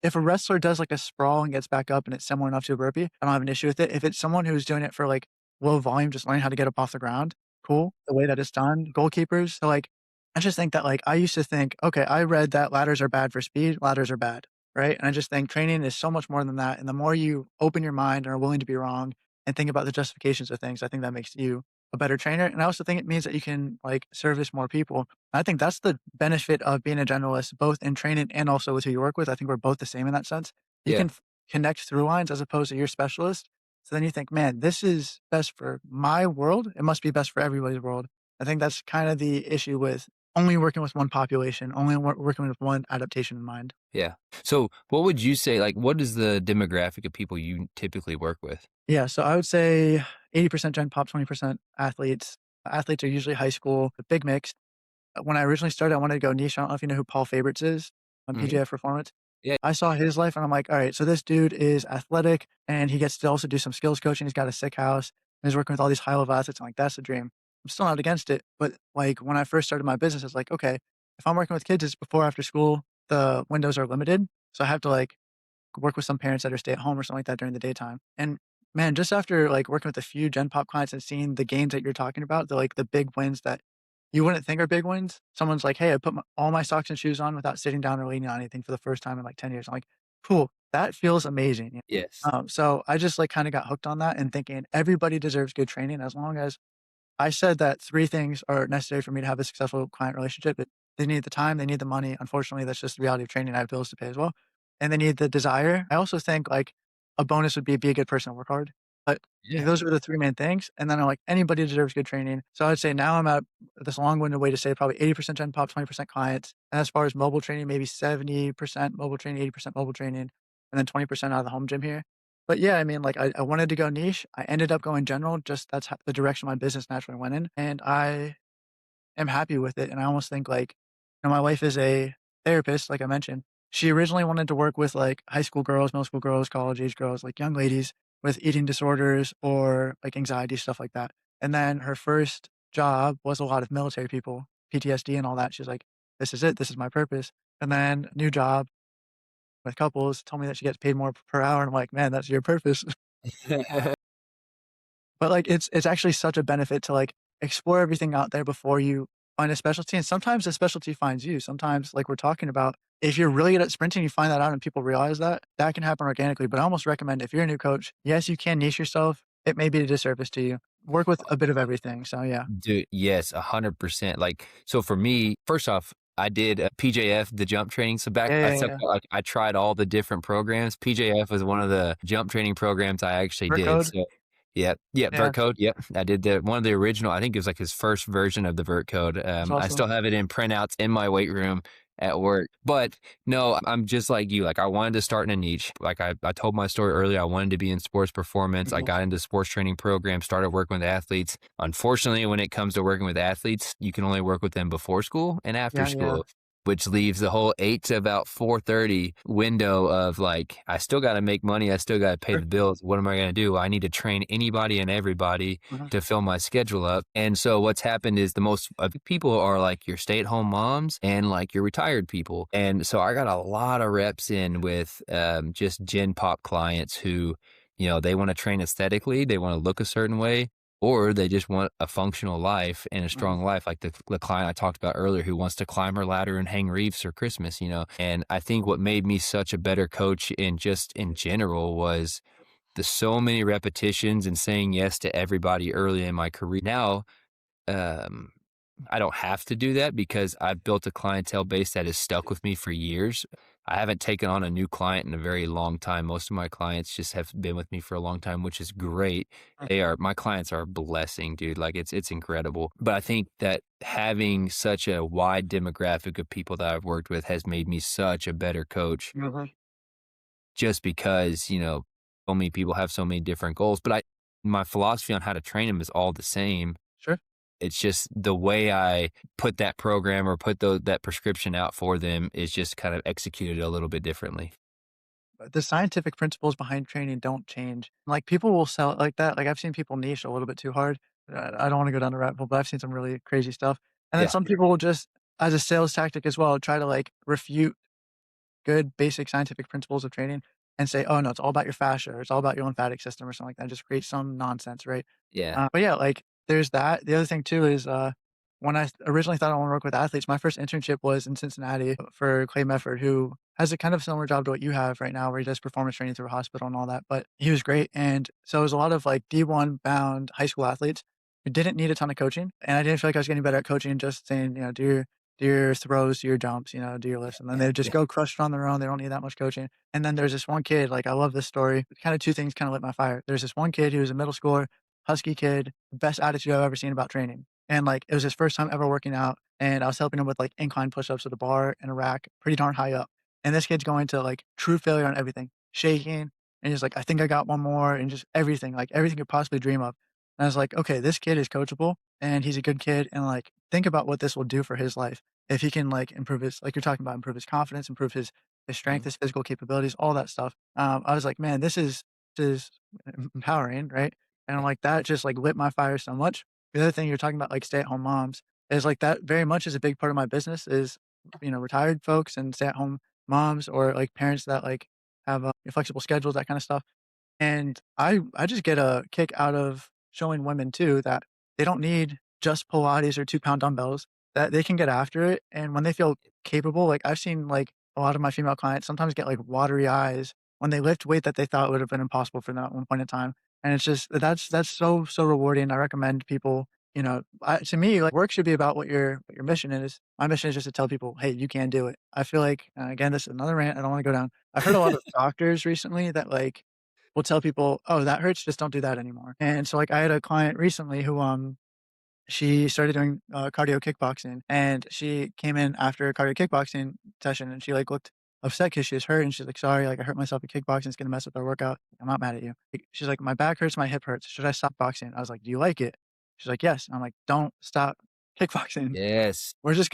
if a wrestler does, like, a sprawl and gets back up and it's similar enough to a burpee, I don't have an issue with it. If it's someone who's doing it for, like, low volume, just learning how to get up off the ground, cool, the way that it's done. Goalkeepers, so, like, I just think that, like, I used to think, "Okay, I read that ladders are bad for speed, ladders are bad." Right? And I just think training is so much more than that. And the more you open your mind and are willing to be wrong and think about the justifications of things, I think that makes you a better trainer. And I also think it means that you can like service more people. I think that's the benefit of being a generalist, both in training and also with who you work with. I think we're both the same in that sense. You yeah, can connect through lines as opposed to your specialist. So then you think, man, this is best for my world. It must be best for everybody's world. I think that's kind of the issue with only working with one population, only working with one adaptation in mind. yeah. So, what would you say, like, what is the demographic of people you typically work with? Yeah, so I would say 80% Gen Pop, 20% athletes. Athletes are usually high school, a big mix. When I originally started, I wanted to go niche. I don't know if you know who Paul Favorites is on Mhm. PJF Performance. Yeah, I saw his life and I'm like, all right, so this dude is athletic and he gets to also do some skills coaching. He's got a sick house and he's working with all these high level athletes. I'm like, that's the dream. I'm still not against it. But like when I first started my business, I was like, okay, if I'm working with kids, it's before after school, the windows are limited. So I have to like work with some parents that are stay at home or something like that during the daytime. And man, just after like working with a few Gen Pop clients and seeing the gains that you're talking about, the big wins that you wouldn't think are big wins. Someone's like, "Hey, I put all my socks and shoes on without sitting down or leaning on anything for the first time in like 10 years." I'm like, "Cool, that feels amazing." yes. So I just like kind of got hooked on that and thinking everybody deserves good training as long as I said that 3 things are necessary for me to have a successful client relationship. They need the time, they need the money. Unfortunately, that's just the reality of training. I have bills to pay as well. And they need the desire. I also think, like, a bonus would be a good person and work hard. But, like, Yeah, those are the 3 main things. And then I'm like, anybody deserves good training. So I'd say now I'm at this long-winded way to say probably 80% Gen Pop, 20% clients. And as far as mobile training, maybe 70% mobile training, 80% mobile training, and then 20% out of the home gym here. But yeah, I mean, like, I wanted to go niche. I ended up going general, just that's ho the direction my business naturally went in, and I am happy with it, and I almost think, like my wife is a therapist, like I mentioned. She originally wanted to work with, like, high school girls, middle school girls, college-age girls, like, young ladies with eating disorders or, like, anxiety, stuff like that, and then her first job was a lot of military people, PTSD and all that. She's like, "This is it. This is my purpose." And then new job with couples told me that she gets paid more per hour, and I'm like, "Man, that's your purpose." But, like, it's actually such a benefit to, like, explore everything out there before you find a specialty, and sometimes the specialty finds you. Sometimes, like we're talking about, if you're really good at sprinting, you find that out and people realize that, that can happen organically, but I almost recommend if you're a new coach, yes, you can niche yourself. It may be a disservice to you. Work with a bit of everything, so yeah. Dude, yes, 100%. Like, so for me, first off, I did PJF, the jump training. So back, Yeah, I yeah, took, yeah. like, I tried all the different programs. PJF was one of the jump training programs I actually Vert did. code? So, yeah, yeah, Yeah, Vert Code. Yep, I did the one of the original. I think it was like his first version of the Vert Code. that's I awesome. still have it in printouts in my weight room at work. But no, I'm just like you. Like, I wanted to start in a niche. Like, I told my story earlier. I wanted to be in sports performance. I Mhm. got into sports training programs, started working with athletes. Unfortunately, when it comes to working with athletes, you can only work with them before school and after Yeah, yeah. school. which leaves the whole 8 to about 4:30 window of like, I still got to make money. I still got to pay Sure. the bills. What am I going to do? I need to train anybody and everybody Mhm. to fill my schedule up. And so what's happened is the most people are like your stay-at-home moms and like your retired people. And so I got a lot of reps in with just Gen Pop clients who, they want to train aesthetically, they want to look a certain way, or they just want a functional life and a Mhm. strong life, like the client I talked about earlier who wants to climb her ladder and hang reefs for Christmas. And I think what made me such a better coach in just in general was the so many repetitions and saying yes to everybody early in my career. Now, um, I don't have to do that because I've built a clientele base that has stuck with me for years. I haven't taken on a new client in a very long time. Most of my clients just have been with me for a long time, which is great. My clients are a blessing, dude. Like it's incredible. But I think that having such a wide demographic of people that I've worked with has made me such a better coach Mhm. just because, so many people have so many different goals. But my philosophy on how to train them is all the same. Sure. It's just the way I put that program or put that prescription out for them is just kind of executed a little bit differently. The scientific principles behind training don't change. Like, people will sell it like that. Like, I've seen people niche a little bit too hard. I don't wanna go down the rabbit hole, but I've seen some really crazy stuff. And then Yeah. some people will just, as a sales tactic as well, try to, like, refute good basic scientific principles of training and say, "Oh, no, it's all about your fascia, or it's all about your lymphatic system," or something like that, just create some nonsense, right? Yeah. But yeah, like, there's that. The other thing too is, when I originally thought I wanna work with athletes, my first internship was in Cincinnati for Clay Mefford, who has a kind of similar job to what you have right now, where he does performance training through a hospital and all that, but he was great, and so it was a lot of, like, D1 bound high school athletes who didn't need a ton of coaching, and I didn't feel like I was getting better at coaching, just saying, "Do your throws, do your jumps, do your lifts," and then they would just Yeah. go crush it on their own, they don't need that much coaching. And then there's this one kid, like, I love this story, kinda 2 things kinda lit my fire. There's this one kid who was a middle schooler, husky kid, best attitude I've ever seen about training, and, like, it was his first time ever working out, and I was helping him with, like, incline push-ups with a bar and a rack pretty darn high up, and this kid's going to, like, true failure on everything, shaking, and he's like, "I think I got one more," and just everything, like, everything you could possibly dream of. And I was like, "Okay, this kid is coachable, and he's a good kid, and, like, think about what this will do for his life if he can, like, improve his," like you're talking about, improve his confidence, improve his strength, Mhm. his physical capabilities, all that stuff. I was like, "Man, this is empowering," right? And I'm like, that just, like, lit my fire so much. The other thing you're talking about, like, stay-at-home moms, is like that very much is a big part of my business is, retired folks and stay-at-home moms or, like, parents that, like, have, flexible schedules, that kinda stuff. And I just get a kick out of showing women too that they don't need just Pilates or 2-pound dumbbells, that they can get after it, and when they feel capable, like, I've seen, like, a lot of my female clients sometimes get, like, watery eyes when they lift weight that they thought would have been impossible for them at one point in time, and it's just that's so, so rewarding. I recommend people, to me, like, work should be about what your mission is. My mission is just to tell people, "Hey, you can do it." I feel like, again, this is another rant, I don't wanna go down. I've heard a lot of doctors recently that, like, will tell people, "Oh, that hurts, just don't do that anymore." And so, like, I had a client recently who, she started doing, cardio kickboxing, and she came in after a cardio kickboxing session, and she, like, looked upset because she was hurt, and she's like, "Sorry, like, I hurt myself at kickboxing, it's gonna mess with our workout. I'm not mad at you." Like, she's like, "My back hurts, my hip hurts. Should I stop boxing?" I was like, "Do you like it?" She's like, "Yes." I'm like, "Don't stop kickboxing. Yes. We're just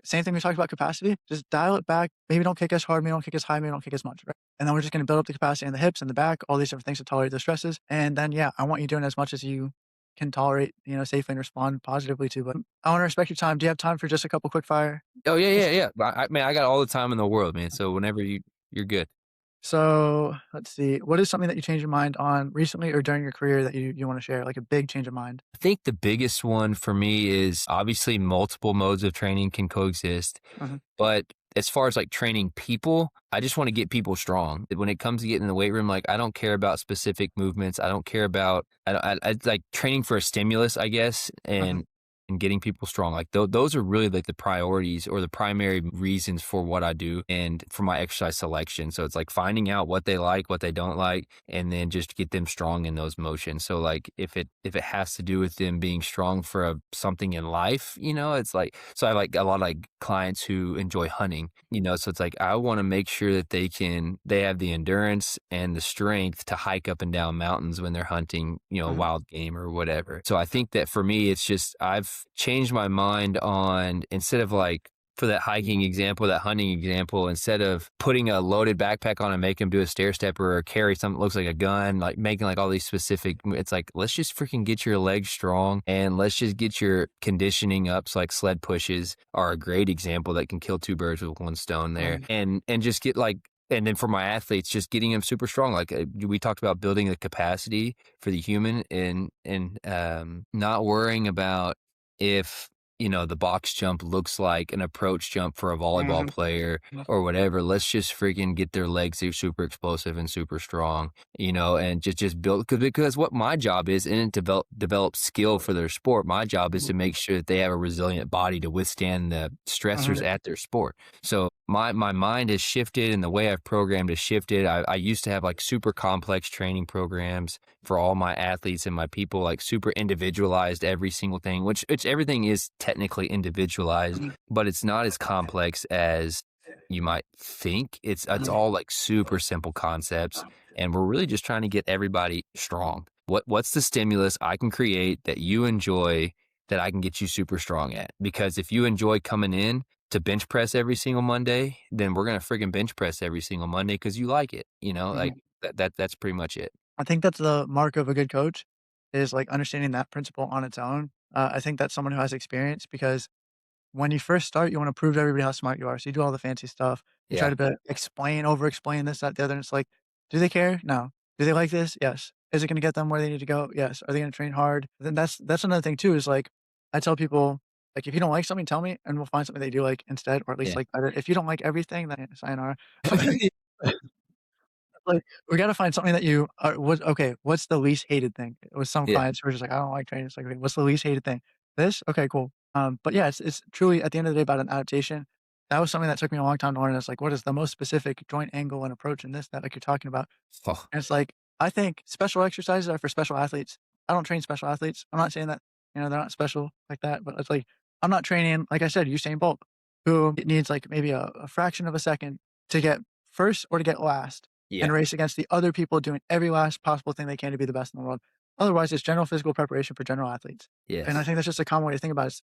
same thing we talked about capacity, just dial it back. Maybe don't kick as hard, maybe don't kick as high, maybe don't kick as much, right? And then we're just gonna build up the capacity in the hips and the back, all these different things to tolerate the stresses. And then, yeah, I want you doing as much as you can tolerate, safely and respond positively to. But I want to respect your time. Do you have time for just a couple quick fire Oh, yeah, yeah, questions? yeah. Man, I got all the time in the world, man. So whenever you're good. So let's see. What is something that you changed your mind on recently or during your career that you want to share? Like a big change of mind? I think the biggest one for me is obviously multiple modes of training can coexist. Mhm. But as far as like training people, I just want to get people strong. When it comes to getting in the weight room, like I don't care about specific movements. I don't care about I like training for a stimulus, I guess, Mhm. and getting people strong. Like those are really like the priorities or the primary reasons for what I do and for my exercise selection. So it's like finding out what they like, what they don't like, and then just get them strong in those motions. So like if it has to do with them being strong for something in life, it's like so I like a lot of like clients who enjoy hunting, so it's like I want to make sure that they have the endurance and the strength to hike up and down mountains when they're hunting, Mhm. wild game or whatever. So I think that for me it's just I've changed my mind on instead of like for that hiking example, that hunting example, instead of putting a loaded backpack on and make him do a stair stepper or carry something that looks like a gun, like making like all these specific, it's like, let's just freaking get your legs strong and let's just get your conditioning up. So like sled pushes are a great example that can kill two birds with one stone there. Right. And just get like, and then for my athletes, just getting them super strong. Like we talked about building the capacity for the human and not worrying about if the box jump looks like an approach jump for a volleyball Mhm. player or whatever. Let's just freaking get their legs super explosive and super strong, and just build because what my job is isn't develop skill for their sport. My job is to make sure that they have a resilient body to withstand the stressors 100. at their sport. So my mind has shifted and the way I've programmed has shifted. I used to have like super complex training programs for all my athletes and my people, like super individualized every single thing, which everything is technically individualized, Mhm. but it's not as complex as you might think. It's Mhm. all like super simple concepts, and we're really just trying to get everybody strong. What's the stimulus I can create that you enjoy that I can get you super strong at? Because if you enjoy coming in to bench press every single Monday, then we're gonna friggin' bench press every single Monday because you like it. Like Mhm. that's pretty much it. I think that's the mark of a good coach is, like, understanding that principle on its own. I think that's someone who has experience because when you first start, you wanna prove to everybody how smart you are, so you do all the fancy stuff. You try Yeah, to explain, over explain this, that, the other, and it's like, do they care? No. Do they like this? Yes. Is it gonna get them where they need to go? Yes. Are they gonna train hard? Then that's another thing too is, like, I tell people, like, "If you don't like something, tell me, and we'll find something they do like instead, or at least yeah. like better. If you don't like everything, then sayonara." Like, we gotta find something that you are what's the least hated thing? With some Yeah, clients who are just like, "I don't like training." It's like, "Okay, what's the least hated thing?" "This?" "Okay, cool." But yeah, it's truly at the end of the day about an adaptation. That was something that took me a long time to learn. It's like, what is the most specific joint angle and approach in this, that, like you're talking about? oh, And it's like, I think special exercises are for special athletes. I don't train special athletes. I'm not saying that, they're not special like that, but it's like, I'm not training, like I said, Usain Bolt, who needs like maybe a fraction of a second to get first or to get last and yeah, race against the other people doing every last possible thing they can to be the best in the world. Otherwise, it's general physical preparation for general athletes. And I yes, think that's just a common way to think about it.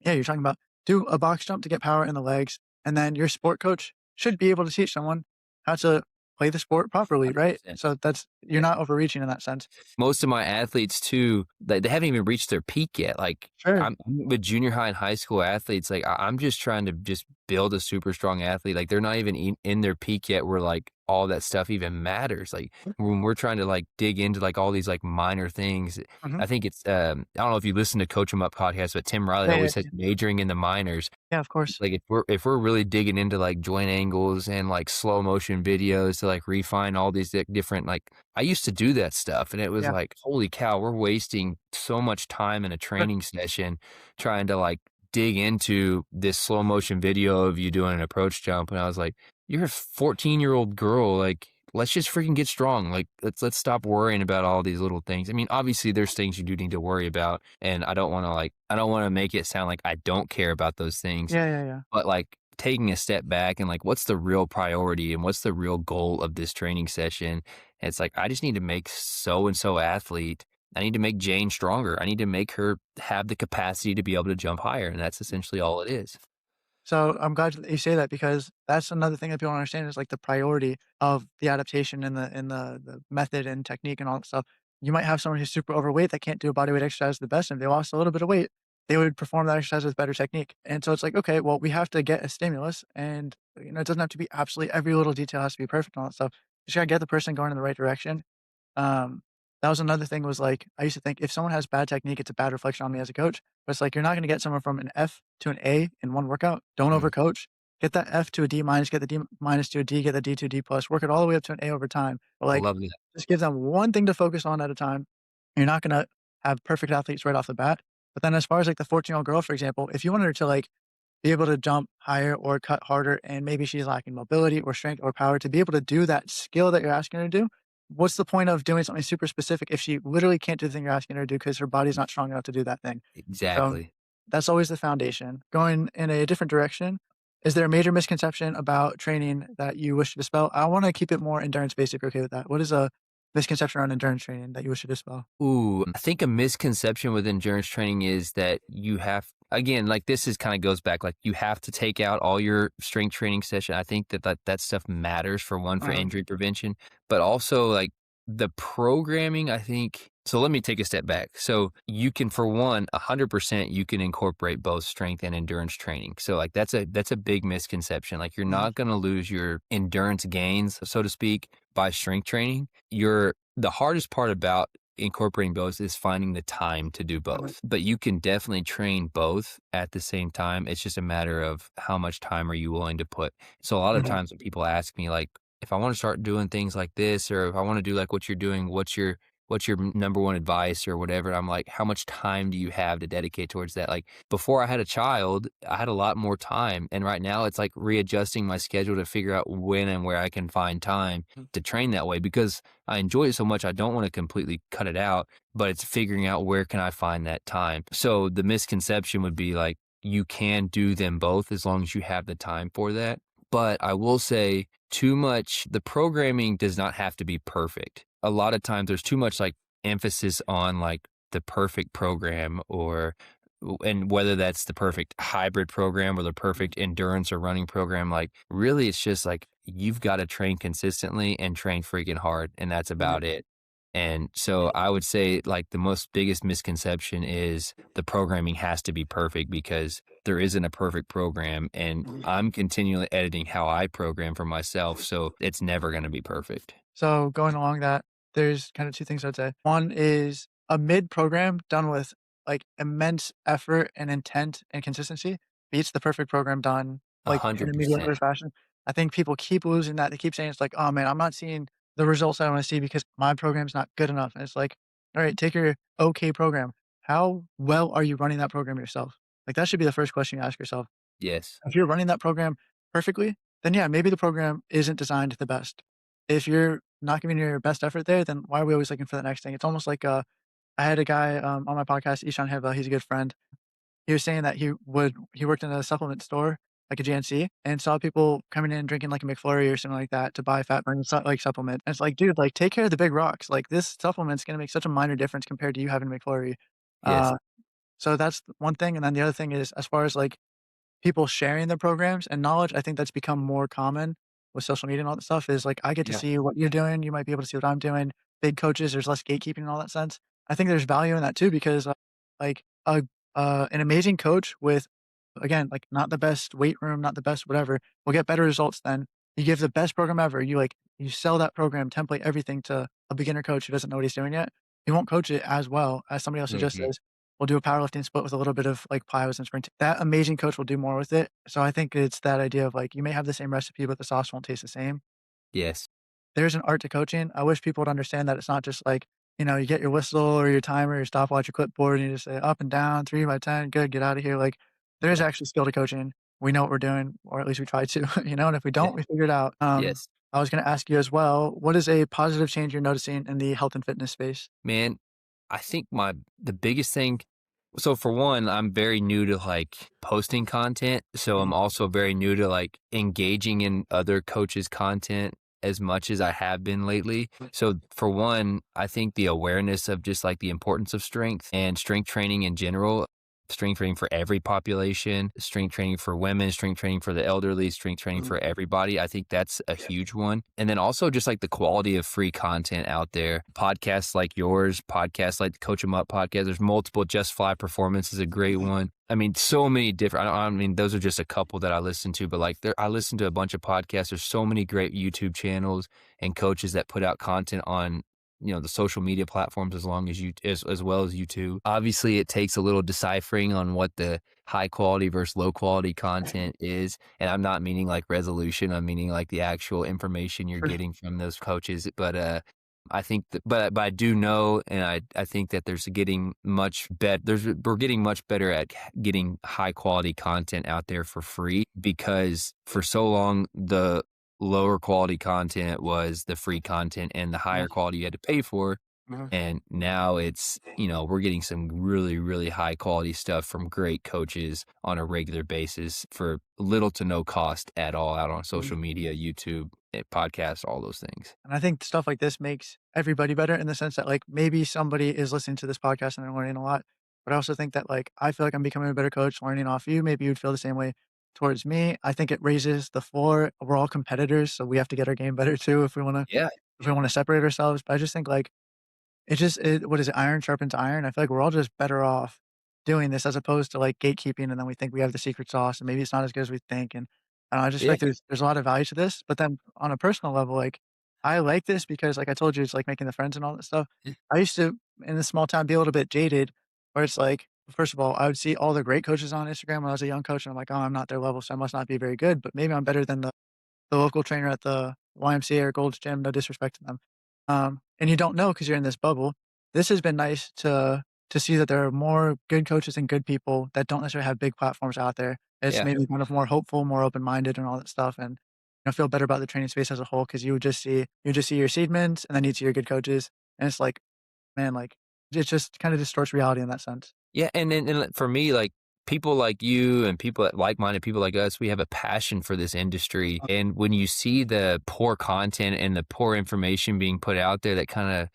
Yeah, you're talking about do a box jump to get power in the legs, and then your sport coach should be able to teach someone how to play the sport properly, right? 100%. So that's you're Yeah. not overreaching in that sense. Most of my athletes too, they haven't even reached their peak yet. Like Sure. I'm with junior high and high school athletes. Like I'm just trying to just build a super strong athlete. Like they're not even in their peak yet, where like all that stuff even matters. Like when we're trying to like dig into like all these like minor things. Mhm. I think it's I don't know if you listen to Coach 'em Up podcast, but Tim Riley Yeah, yeah, always says yeah. majoring in the minors. Yeah, of course. Like if we're really digging into like joint angles and like slow motion videos to like refine all these different like I used to do that stuff and it was Yeah. like holy cow, we're wasting so much time in a Sure. training session trying to like dig into this slow motion video of you doing an approach jump and I was like you're a 14-year-old girl, like let's just freaking get strong. Like let's stop worrying about all these little things. I mean, obviously there's things you do need to worry about and I don't want to make it sound like I don't care about those things, Yeah, yeah, yeah. but, like, taking a step back and, like, what's the real priority and what's the real goal of this training session? And it's like, I just need to make so and so athlete I need to make Jane stronger. I need to make her have the capacity to be able to jump higher, and that's essentially all it is. So I'm glad that you say that because that's another thing that people don't understand is like the priority of the adaptation and the method and technique and all that stuff. You might have someone who's super overweight that can't do a bodyweight exercise the best, and if they lost a little bit of weight, they would perform that exercise with better technique. And so it's like, okay, well, we have to get a stimulus, and it doesn't have to be absolutely every little detail has to be perfect and all that stuff. You just gotta get the person going in the right direction. Um, that was another thing was like, I used to think if someone has bad technique, it's a bad reflection on me as a coach. But it's like you're not gonna get someone from an F to an A in one workout. Don't Mm, overcoach. Get that F to a D minus, get the D minus to a D, get the D to a D plus, work it all the way up to an A over time. But I like love that. just give them one thing to focus on at a time. You're not gonna have perfect athletes right off the bat. But then as far as like the 14-year-old girl, for example, if you wanted her to like be able to jump higher or cut harder, and maybe she's lacking mobility or strength or power to be able to do that skill that you're asking her to do, what's the point of doing something super specific if she literally can't do the thing you're asking her to do because her body's not strong enough to do that thing? So Exactly. that's always the foundation. Going in a different direction, is there a major misconception about training that you wish to dispel? I want to keep it more endurance based if you're okay with that. What is a misconception around endurance training that you wish to dispel? Ooh, I think a misconception with endurance training is that you have again, like this is kind of goes back like you have to take out all your strength training session. I think that stuff matters for one for Um, injury prevention, but also like the programming, I think. So let me take a step back. So you can for one, 100% you can incorporate both strength and endurance training. So like that's a big misconception. Like you're mhm, not going to lose your endurance gains, so to speak, by strength training. You're the hardest part about incorporating both is finding the time to do right, both. But you can definitely train both at the same time. It's just a matter of how much time are you willing to put. So a lot of mhm, times when people ask me like if I want to start doing things like this or if I want to do like what you're doing, what's your number one advice or whatever? I'm like, how much time do you have to dedicate towards that? Like before I had a child, I had a lot more time. And right now it's like readjusting my schedule to figure out when and where I can find time mm, to train that way because I enjoy it so much. I don't want to completely cut it out, but it's figuring out where can I find that time. So the misconception would be like, you can do them both as long as you have the time for that. But I will say too much, the programming does not have to be perfect. A lot of times there's too much like emphasis on like the perfect program and whether that's the perfect hybrid program or the mhm, perfect endurance or running program, like really it's just like you've got to train consistently and train freaking hard, and that's right, about it. And so I would say like the most biggest misconception is the programming has to be perfect because there isn't a perfect program. And mhm. I'm continually editing how I program for myself. So it's never going to be perfect. So going along that, there's kind of 2 things I'd say. One is a mid program done with, like, immense effort and intent and consistency beats the perfect program done, A like, in a hundred mediocre percent. fashion. I think people keep losing that. They keep saying it's like, "Oh, man, I'm not seeing the results I wanna see because my program's not good enough." And it's like, "Alright, take your okay program. How well are you running that program yourself?" Like, that should be the first question you ask yourself. Yes. If you're running that program perfectly, then yeah, maybe the program isn't designed the best. If you're not giving your best effort there, then why are we always looking for the next thing? It's almost like, I had a guy, on my podcast, Ishan Heva, he's a good friend. He was saying that he worked in a supplement store, like a GNC, and saw people coming in drinking like a McFlurry or something like that to buy fat burning like supplement. And it's like, dude, like take care of the big rocks. Like this supplement's gonna make such a minor difference compared to you having a McFlurry. Yes. Uh, so that's one thing. And then the other thing is as far as like people sharing their programs and knowledge, I think that's become more common with social media and all that stuff is like, I get to Yeah. see what you're doing, you might be able to see what I'm doing. Big coaches, there's less gatekeeping in all that sense. I think there's value in that too because, like, an amazing coach with, again, like, not the best weight room, not the best whatever, will get better results than you give the best program ever. You sell that program, template, everything to a beginner coach who doesn't know what he's doing yet. He won't coach it as well as somebody else who just Mhm. says, we'll do a powerlifting split with a little bit of like plyos and sprinting. That amazing coach will do more with it. So I think it's that idea of like you may have the same recipe, but the sauce won't taste the same. Yes. There's an art to coaching. I wish people would understand that it's not just like, you get your whistle or your timer, your stopwatch, your clipboard, and you just say up and down, 3 by 10, good, get out of here. Like there is Yeah. actually skill to coaching. We know what we're doing, or at least we try to, and if we Yeah. don't, we figure it out. Yes. I was going to ask you as well, what is a positive change you're noticing in the health and fitness space? Man, I think the biggest thing so for one, I'm very new to like posting content. So I'm Mhm, also very new to like engaging in other coaches' content as much as I have been lately. So for one, I think the awareness of just like the importance of strength and strength training in general, strength training for every population, strength training for women, strength training for the elderly, strength training mhm, for everybody. I think that's a huge one. And then also just like the quality of free content out there. Podcasts like yours, podcasts like the Coach 'em Up podcast. There's multiple. Just Fly Performance is a great mhm, one. I mean, so many different. I mean, those are just a couple that I listen to, but like, I listen to a bunch of podcasts. There's so many great YouTube channels and coaches that put out content on the social media platforms as long as as well as YouTube. Obviously, it takes a little deciphering on what the high quality versus low quality content is, and I'm not meaning like resolution. I'm meaning like the actual information you're for sure. getting from those coaches. But I think that, but I do know, and I think that there's getting much better. We're getting much better at getting high quality content out there for free because for so long the lower quality content was the free content and the Yeah, higher quality you had to pay for Mhm. And now it's, we're getting some really, really high quality stuff from great coaches on a regular basis for little to no cost at all out on Mhm. social media, YouTube, podcasts, all those things. And I think stuff like this makes everybody better in the sense that, like, maybe somebody is listening to this podcast and they're learning a lot. But I also think that, like, I feel like I'm becoming a better coach learning off you. Maybe you'd feel the same way towards me. I think it raises the floor. We're all competitors, so we have to get our game better too Yeah. if we wanna separate ourselves. But I just think, like, what is it? Iron sharpens iron. I feel like we're all just better off doing this as opposed to, like, gatekeeping, and then we think we have the secret sauce, and maybe it's not as good as we think, and I don't know, I just feel Yeah. like there's a lot of value to this, but then on a personal level, like, I like this because, like I told you, it's like making the friends and all that stuff. I used to, in this small town, be a little bit jaded, where it's like, first of all, I would see all the great coaches on Instagram when I was a young coach, and I'm like, "Oh, I'm not their level, so I must not be very good, but maybe I'm better than the local trainer at the YMCA or Gold's Gym, no disrespect to them." And you don't know because 'cause you're in this bubble. This has been nice to see that there are more good coaches and good people that don't necessarily have big platforms out there. It's Yeah. made me kind of more hopeful, more open-minded and all that stuff, and, feel better about the training space as a whole because you just see your seedmans, and then you'd see your good coaches, and it's like, man, like, it just kinda distorts reality in that sense. Yeah, and for me, like, people like you and people like-minded people like us, we have a passion for this industry, and when you see the poor content and the poor information being put out there that kinda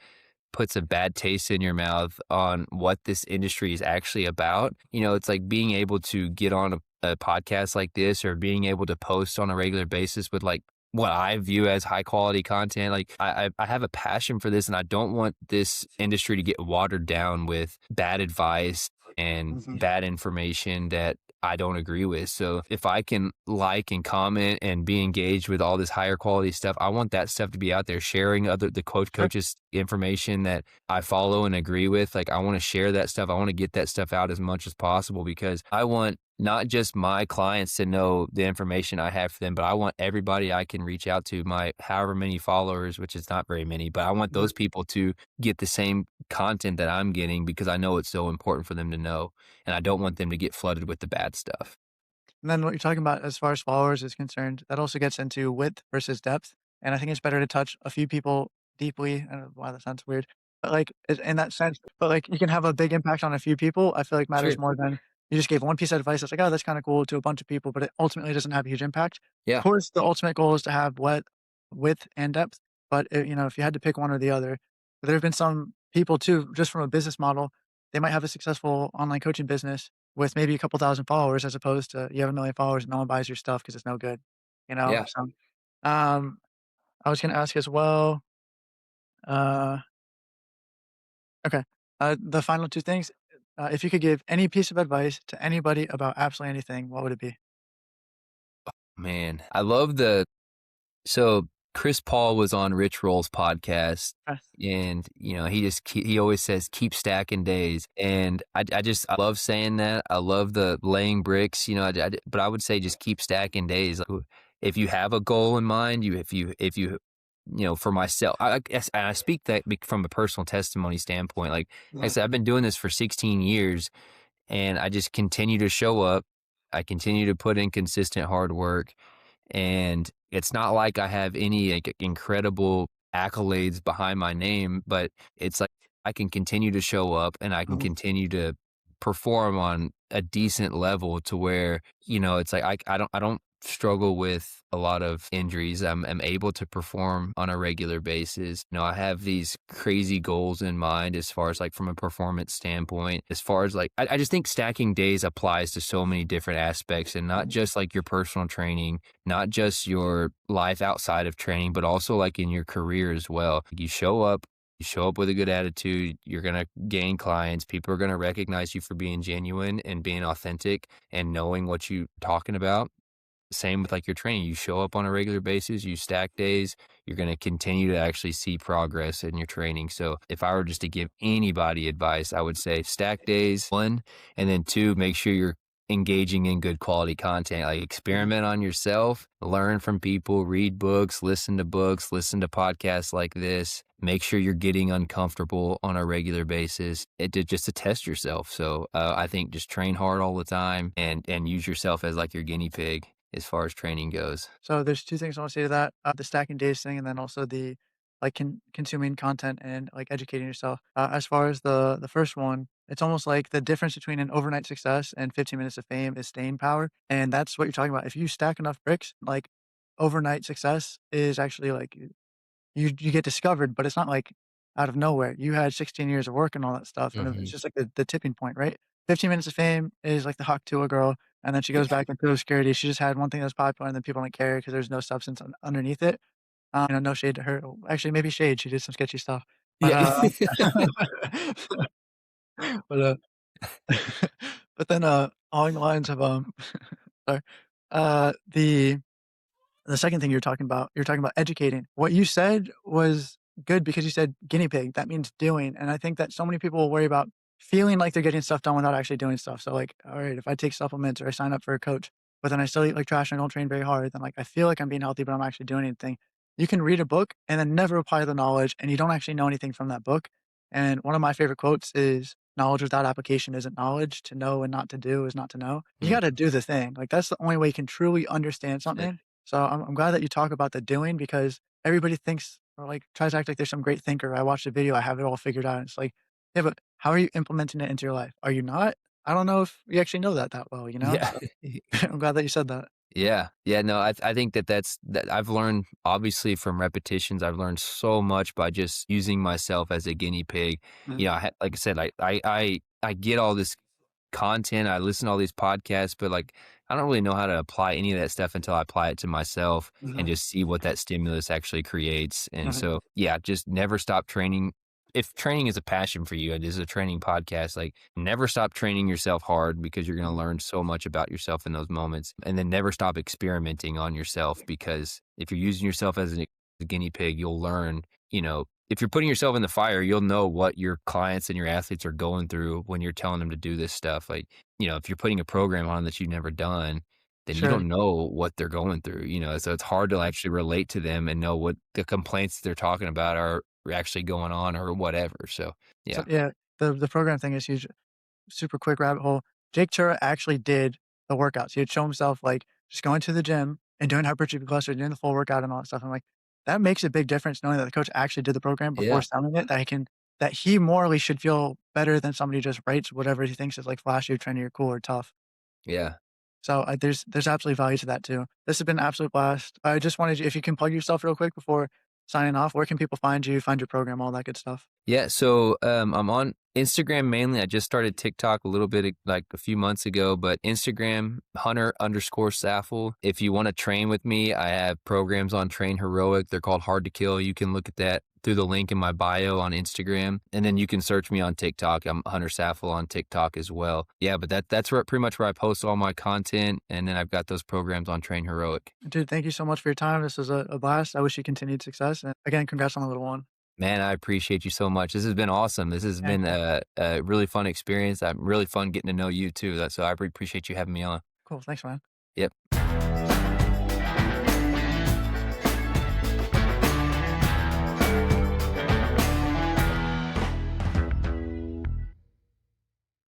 puts a bad taste in your mouth on what this industry is actually about, it's like being able to get on a podcast like this or being able to post on a regular basis with, like, what I view as high quality content. Like, I have a passion for this, and I don't want this industry to get watered down with bad advice and Mhm. bad information that I don't agree with. So if I can like and comment and be engaged with all this higher quality stuff, I want that stuff to be out there sharing the Sure. coaches information that I follow and agree with. Like, I want to share that stuff. I want to get that stuff out as much as possible because I want not just my clients to know the information I have for them, but I want everybody I can reach out to, my however many followers, which is not very many, but I want Mhm. those people to get the same content that I'm getting because I know it's so important for them to know. And I don't want them to get flooded with the bad stuff. And then what you're talking about as far as followers is concerned, that also gets into width versus depth. And I think it's better to touch a few people deeply. I don't know why that sounds weird, but like in that sense, but like you can have a big impact on a few people. I feel like Sure. matters more than you just gave one piece of advice that's like, oh, that's kind of cool to a bunch of people, but it ultimately doesn't have a huge impact. Of Yeah. course, the ultimate goal is to have width and depth. But if you had to pick one or the other, there have been some people too, just from a business model, they might have a successful online coaching business with maybe a couple thousand followers as opposed to you have 1,000,000 followers and no one buys your stuff because it's no good, you know? Yeah. So, um, I was gonna ask as well, uh, okay, the final 2 things, if you could give any piece of advice to anybody about absolutely anything, what would it be? Man, I love so Chris Paul was on Rich Roll's podcast, Okay. and he always says keep stacking days, and I love saying that. I love the laying bricks, but I would say just keep stacking days. Like, if you have a goal in mind, for myself, I guess and I speak that from a personal testimony standpoint. Like I Mhm. said, I've been doing this for 16 years, and I just continue to show up. I continue to put in consistent hard work, and it's not like I have any, like, incredible accolades behind my name, but it's like I can continue to show up and I can Mhm. continue to perform on a decent level to where, it's like I don't struggle with a lot of injuries. I'm able to perform on a regular basis. I have these crazy goals in mind as far as, like, from a performance standpoint. As far as, like, I just think stacking days applies to so many different aspects, and not Mhm. just like your personal training, not just your life outside of training, but also like in your career as well. You show up with a good attitude, you're going to gain clients. People are going to recognize you for being genuine and being authentic and knowing what you're talking about. Same with, like, your training. You show up on a regular basis, you stack days, you're going to continue to actually see progress in your training. So if I were just to give anybody advice, I would say stack days, one, and then two, make sure you're engaging in good quality content. Like, Mhm. experiment on yourself, learn from people, read books, listen to podcasts like this. Make sure you're getting uncomfortable on a regular basis. Just to test yourself. So I think just train hard all the time and use yourself as like your guinea pig as far as training goes. So there's 2 things I wanna say to that, the stacking days thing and then also the, like consuming content and like educating yourself. As far as the first one, it's almost like the difference between an overnight success and 15 minutes of fame is staying power, and that's what you're talking about. If you stack enough bricks, like overnight success is actually like you get discovered, but it's not like out of nowhere. You had 16 years of work and all that stuff, and it's Mhm. just like the tipping point, right? 15 minutes of fame is like the Hawk Tuah girl, and then she goes back into obscurity. She just had one thing that's popular, and then people don't care because there's no substance underneath it. No shade to her. Actually, maybe shade. She did some sketchy stuff, but Yeah. but but then along the lines of sorry, the second thing you're talking about educating. What you said was good because you said guinea pig. That means doing. And I think that so many people will worry about feeling like they're getting stuff done without actually doing stuff. So like, all right, if I take supplements or I sign up for a coach, but then I still eat like trash and I don't train very hard, then like I feel like I'm being healthy, but I'm actually doing anything. You can read a book and then never apply the knowledge and you don't actually know anything from that book. And one of my favorite quotes is knowledge without application isn't knowledge. To know and not to do is not to know. You Mm, got to do the thing. Like that's the only way you can truly understand that's it. something. So I'm glad that you talk about the doing because everybody thinks or like tries to act like they're some great thinker. I watched a video, I have it all figured out. It's like, yeah, but how are you implementing it into your life? Are you not? I don't know if you actually know that well, you know? Yeah. So I'm glad that you said that. Yeah. Yeah, no, I think that I've learned obviously from repetitions, I've learned so much by just using myself as a guinea pig. Mhm. You know, like I said, I get all this content, I listen to all these podcasts, but, like, I don't really know how to apply any of that stuff until I apply it to myself and Mhm. just see what that stimulus actually creates, and Mhm. so, yeah, just never stop training. If training is a passion for you and this is a training podcast, like, never stop training yourself hard because you're gonna Mhm. learn so much about yourself in those moments, and then never stop experimenting on yourself because if you're using yourself as a guinea pig, you'll learn, you know, if you're putting yourself in the fire, you'll know what your clients and your athletes are going through when you're telling them to do this stuff. Like, you know, if you're putting a program on that you've never done, then you Sure. don't know what they're going through, you know, so it's hard to actually relate to them and know what the complaints they're talking about are actually going on or whatever. So, So yeah. yeah, the program thing is huge. Super quick rabbit hole. Jake Tura actually did the workouts. He would show himself like just going to the gym and doing hypertrophy cluster, doing the full workout and all that stuff. I'm like, that makes a big difference knowing that the coach actually did the program before Yeah. selling it, that he morally should feel better than somebody who just writes whatever he thinks is like flashy or trendy or cool or tough. Yeah. So there's absolutely value to that too. This has been an absolute blast. I just wanted you, if you can plug yourself real quick before signing off, where can people find you, find your program, all that good stuff? Yeah, so, I'm on Instagram mainly. I just started TikTok a little bit, like, a few months ago, but Instagram, Hunter_Saffel. If you wanna train with me, I have programs on Train Heroic. They're called Hard to Kill. You can look at that through the link in my bio on Instagram, and then you can search me on TikTok. I'm Hunter Saffel on TikTok as well. Yeah, but that's where pretty much where I post all my content, and then I've got those programs on Train Heroic. Dude, thank you so much for your time. This was a blast. I wish you continued success. And again, congrats on the little one. Man, I appreciate you so much. This has been awesome. This has Yeah, been cool. a really fun experience. I'm really fun getting to know you too. So I appreciate you having me on. Cool. Thanks, man. Yep.